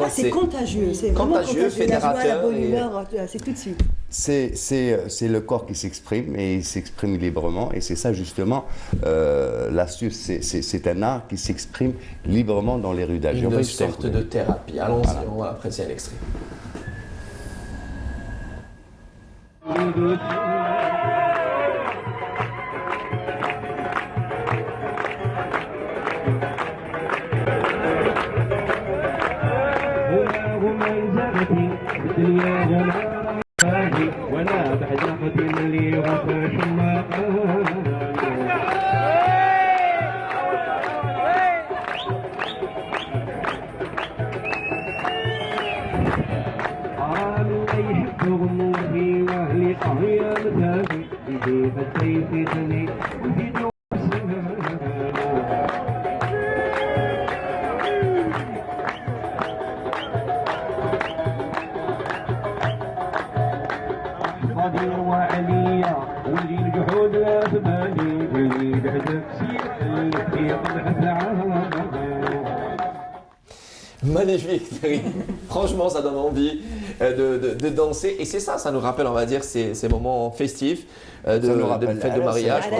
C'est contagieux, c'est contagieux, fédérateur. La bonne humeur, c'est tout de suite. C'est le corps qui s'exprime et il s'exprime librement et c'est ça justement l'astuce, c'est un art qui s'exprime librement dans les rues d'Alger. Une sorte de thérapie. Allons-y, voilà. On va apprécier l'extrait. Magnifique, Thierry. Franchement, ça donne envie de danser. Et c'est ça, ça nous rappelle, on va dire, ces moments festifs de fête de mariage. Moi,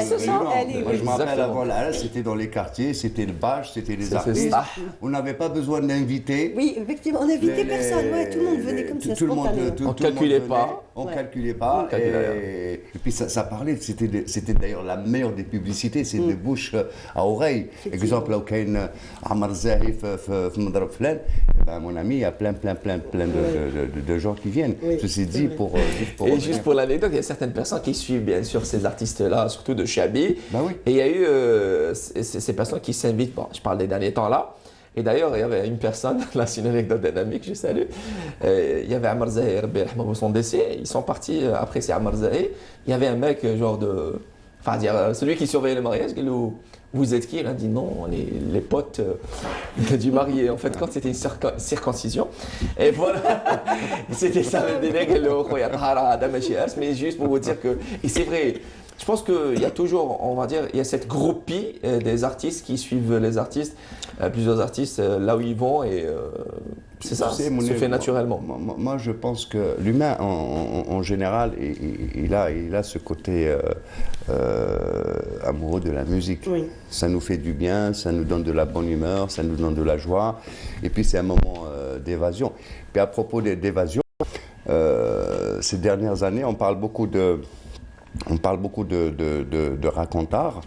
je me rappelle avant la c'était dans les quartiers, c'était le bâche, c'était les artistes. On n'avait pas besoin d'inviter. Oui, effectivement, on n'invitait personne. Ouais, tout le monde venait comme ça, spontanément. On ne calculait pas. On ne calculait pas. Et puis ça parlait, c'était d'ailleurs la meilleure des publicités, c'est de bouche à oreille. Exemple, là où il y a Amar Zahi Fmdrab Flan, mon ami, il y a plein de gens qui viennent. Ceci dit, pour et juste pour l'anecdote, il y a certaines personnes qui suivent bien sûr ces artistes-là, surtout de Chabi. Oui. Et il y a eu ces personnes qui s'invitent, bon, je parle des derniers temps là. Et d'ailleurs, il y avait une personne, là c'est une anecdote d'un ami que je salue, il y avait Amar Zahi, son décès, ils sont partis apprécier Amar Zahi. Il y avait un mec, genre de. Enfin, dire, celui qui surveillait le mariage, il dit, vous êtes qui? Il a dit non, les potes du marié. En fait, quand c'était une circoncision. Et voilà, c'était ça le délai, mais juste pour vous dire que. Et c'est vrai. Je pense qu'il y a toujours, on va dire, il y a cette groupie des artistes qui suivent les artistes, plusieurs artistes là où ils vont et c'est ça, ça se fait naturellement. Moi, je pense que l'humain, en général, il a ce côté amoureux de la musique. Oui. Ça nous fait du bien, ça nous donne de la bonne humeur, ça nous donne de la joie. Et puis, c'est un moment d'évasion. Puis, à propos d'évasion, ces dernières années, on parle beaucoup de Racontar.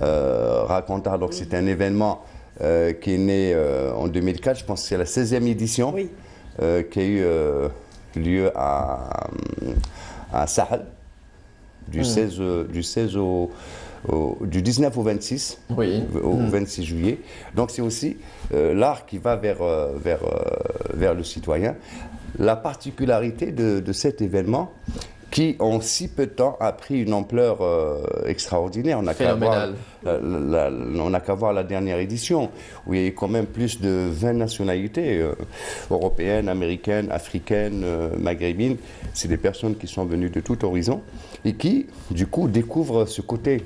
Racontar, donc c'est un événement qui est né en 2004, je pense que c'est la 16e édition, oui. Qui a eu lieu à Sahel, du 19 au 26, oui. Au 26 juillet. Donc c'est aussi l'art qui va vers le citoyen. La particularité de cet événement, qui en si peu de temps a pris une ampleur extraordinaire. On n'a qu'à voir la dernière édition, où il y a eu quand même plus de 20 nationalités, européennes, américaines, africaines, maghrébines. C'est des personnes qui sont venues de tout horizon et qui, du coup, découvrent ce côté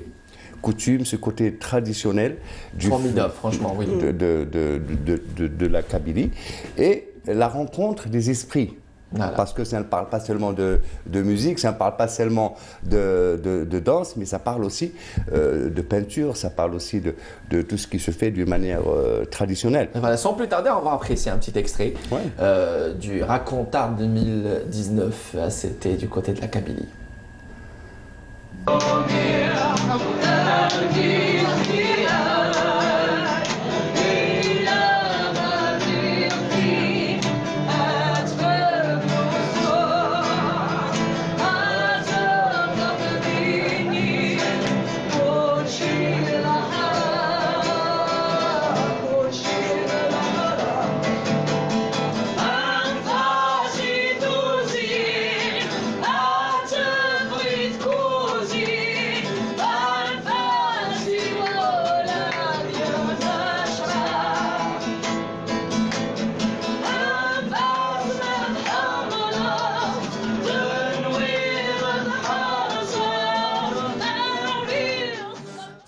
coutume, ce côté traditionnel formidable, franchement, oui. de la Kabylie et la rencontre des esprits. Voilà. Parce que ça ne parle pas seulement de musique, ça ne parle pas seulement de danse, mais ça parle aussi de peinture, ça parle aussi de tout ce qui se fait d'une manière traditionnelle. Voilà, sans plus tarder, on va apprécier un petit extrait du Racontar 2019. C'était du côté de la Kabylie.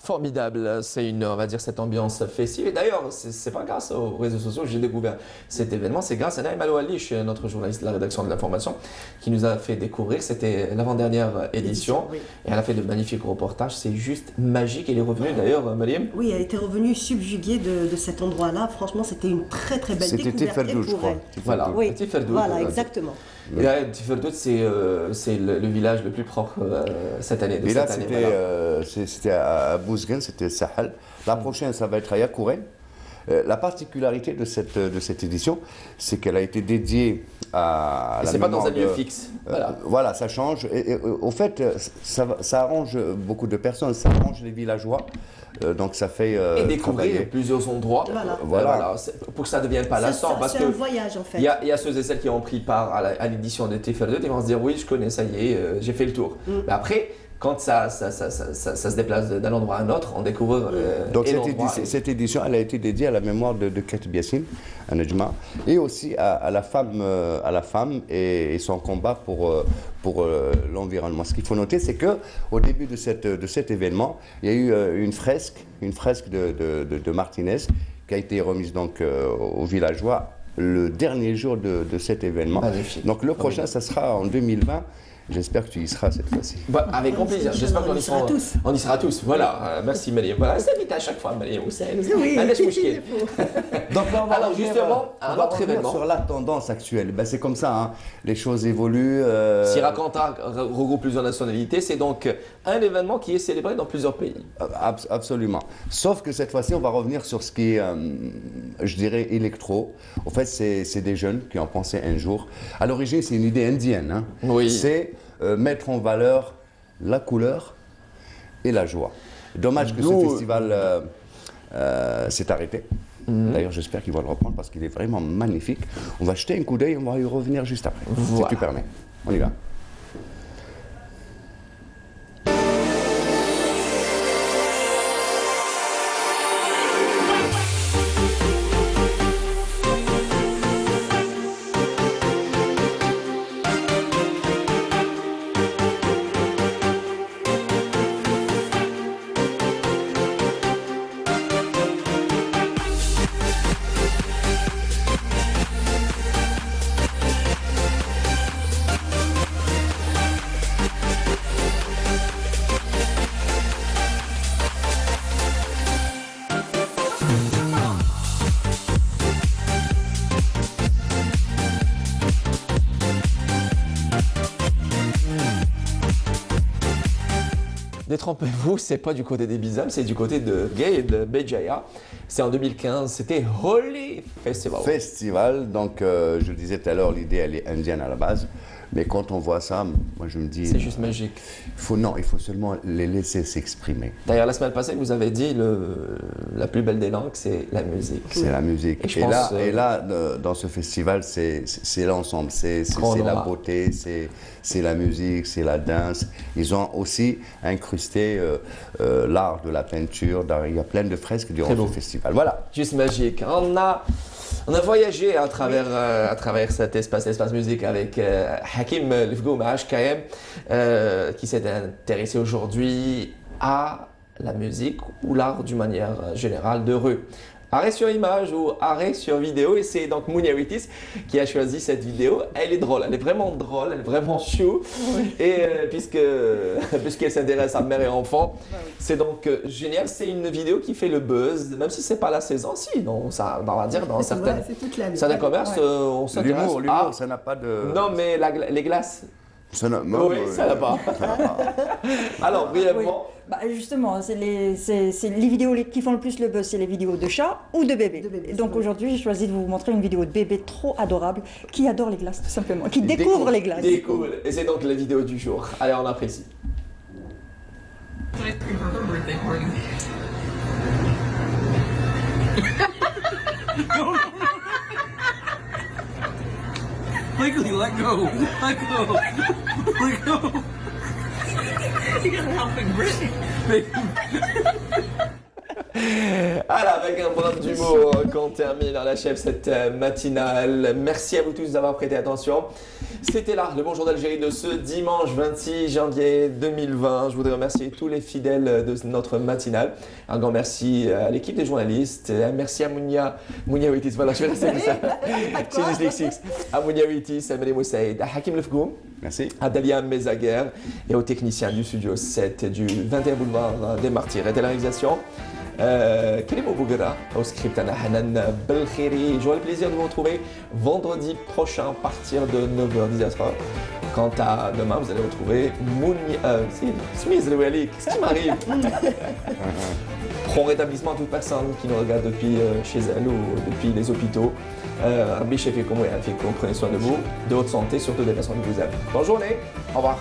Formidable, c'est une, on va dire, cette ambiance festive. Et d'ailleurs, c'est pas grâce aux réseaux sociaux que j'ai découvert cet événement, c'est grâce à Naïm Aloualish, notre journaliste de la rédaction de l'information, qui nous a fait découvrir. C'était l'avant-dernière édition, oui. Et elle a fait de magnifiques reportages. C'est juste magique. Elle est revenue d'ailleurs, Mariam. Oui, elle était revenue subjuguée de cet endroit-là. Franchement, c'était une très très belle découverte. C'était Tiferdout, je crois. Voilà, oui. Tiferdout, voilà, exactement. Et là, Tiferdout, c'est le village le plus propre cette année. Et là, c'était à Bouzguen, c'était Sahel. La prochaine, ça va être à Yakouren. La particularité de cette édition, c'est qu'elle a été dédiée à la mémoire. C'est pas dans un lieu fixe. Voilà, ça change. Et au fait, ça arrange beaucoup de personnes, ça arrange les villageois. Donc ça fait et découvrir plusieurs endroits. Voilà. Pour que ça ne devienne pas lassant. Parce c'est un voyage en fait. Il y a ceux et celles qui ont pris part à l'édition de Tiferdout, ils vont se dire oui, je connais, ça y est, j'ai fait le tour. Mais après, quand ça se déplace d'un endroit à un autre, on découvre. Donc cette édition, elle a été dédiée à la mémoire de Katib Yassine, un Nejma, et aussi à la femme et son combat pour l'environnement. Ce qu'il faut noter, c'est qu'au début de cet événement, il y a eu une fresque de Martinez qui a été remise donc aux villageois le dernier jour de cet événement. Magnifique. Donc le prochain, ça sera en 2020. J'espère que tu y seras cette fois-ci. Bah, avec grand plaisir. J'espère qu'on y sera tous. On y sera tous. Voilà. Merci Mariam. Voilà, c'est invité à chaque fois, Mariam. Oui. Donc là, alors justement, on va revenir sur la tendance actuelle. Ben, c'est comme ça, hein. Les choses évoluent. Siracanta regroupe plusieurs nationalités. C'est donc un événement qui est célébré dans plusieurs pays. Absolument. Sauf que cette fois-ci, on va revenir sur ce qui est, je dirais, électro. En fait, c'est des jeunes qui ont pensé un jour. À l'origine, c'est une idée indienne. Hein. Oui. C'est mettre en valeur la couleur et la joie. Dommage que ce festival s'est arrêté. D'ailleurs, j'espère qu'ils vont le reprendre parce qu'il est vraiment magnifique. On va jeter un coup d'œil et on va y revenir juste après, si tu permets. On y va. Détrompez-vous, c'est pas du côté des Bizam, c'est du côté de Gay et de Béjaïa. C'est en 2015, c'était Holy Festival. Donc je le disais tout à l'heure, l'idée elle est indienne à la base. Mais quand on voit ça, moi je me dis... C'est juste magique. Il faut seulement les laisser s'exprimer. D'ailleurs, la semaine passée, vous avez dit la plus belle des langues, c'est la musique. C'est la musique. Et là, dans ce festival, c'est l'ensemble. C'est la beauté, c'est la musique, c'est la danse. Ils ont aussi incrusté l'art de la peinture. Il y a plein de fresques durant ce festival. Voilà. Juste magique. On a voyagé à travers cet espace musique avec Hakim Lefgoum à HKM qui s'est intéressé aujourd'hui à la musique ou l'art d'une manière générale de rue. Arrêt sur image ou arrêt sur vidéo, et c'est donc Mouniawitis qui a choisi cette vidéo. Elle est drôle, elle est vraiment drôle, elle est vraiment chou. Oui. Et puisqu'elle s'intéresse à mère et enfant, c'est donc génial. C'est une vidéo qui fait le buzz, même si c'est pas la saison. Si, non, ça, on va dire dans certains commerces, on s'intéresse. L'humour, ça n'a pas de. Non, mais les glaces. Ça n'a pas. Alors, brièvement. Bah justement, c'est les vidéos qui font le plus le buzz, c'est les vidéos de chats ou de bébés. Donc aujourd'hui, j'ai choisi de vous montrer une vidéo de bébé trop adorable qui adore les glaces, tout simplement, qui découvre les glaces. Découvre. Et c'est donc la vidéo du jour. Allez, on apprécie. Legally, let go. Let go. Let go. You gotta help him, Brittany. Alors, avec un brin d'humour qu'on termine, on achève cette matinale. Merci à vous tous d'avoir prêté attention. C'était là, le Bonjour d'Algérie de ce dimanche 26 janvier 2020. Je voudrais remercier tous les fidèles de notre matinale. Un grand merci à l'équipe des journalistes. Merci à Mounia Witis. Voilà, je vais rester comme ça. Je suis dyslexique. À Mounia Witis, à Mélé Moussaïd, à Hakim Lefgoum. Merci. À Dalia Mezaguer et aux techniciens du studio 7 du 21 boulevard des Martyrs et de la réalisation. Kélim Bouguera, au script Anna Hanan Belkhiri. J'aurai le plaisir de vous retrouver vendredi prochain à partir de 9h-10h. Quant à demain, vous allez retrouver Smith Le Walik. Qu'est-ce qui m'arrive? Prompt rétablissement à toute personne qui nous regarde depuis chez elle ou depuis les hôpitaux. Rabbi Shefikum et Afikum, prenez soin de vous, de votre santé, surtout des personnes que vous aimez. Bonne journée, au revoir.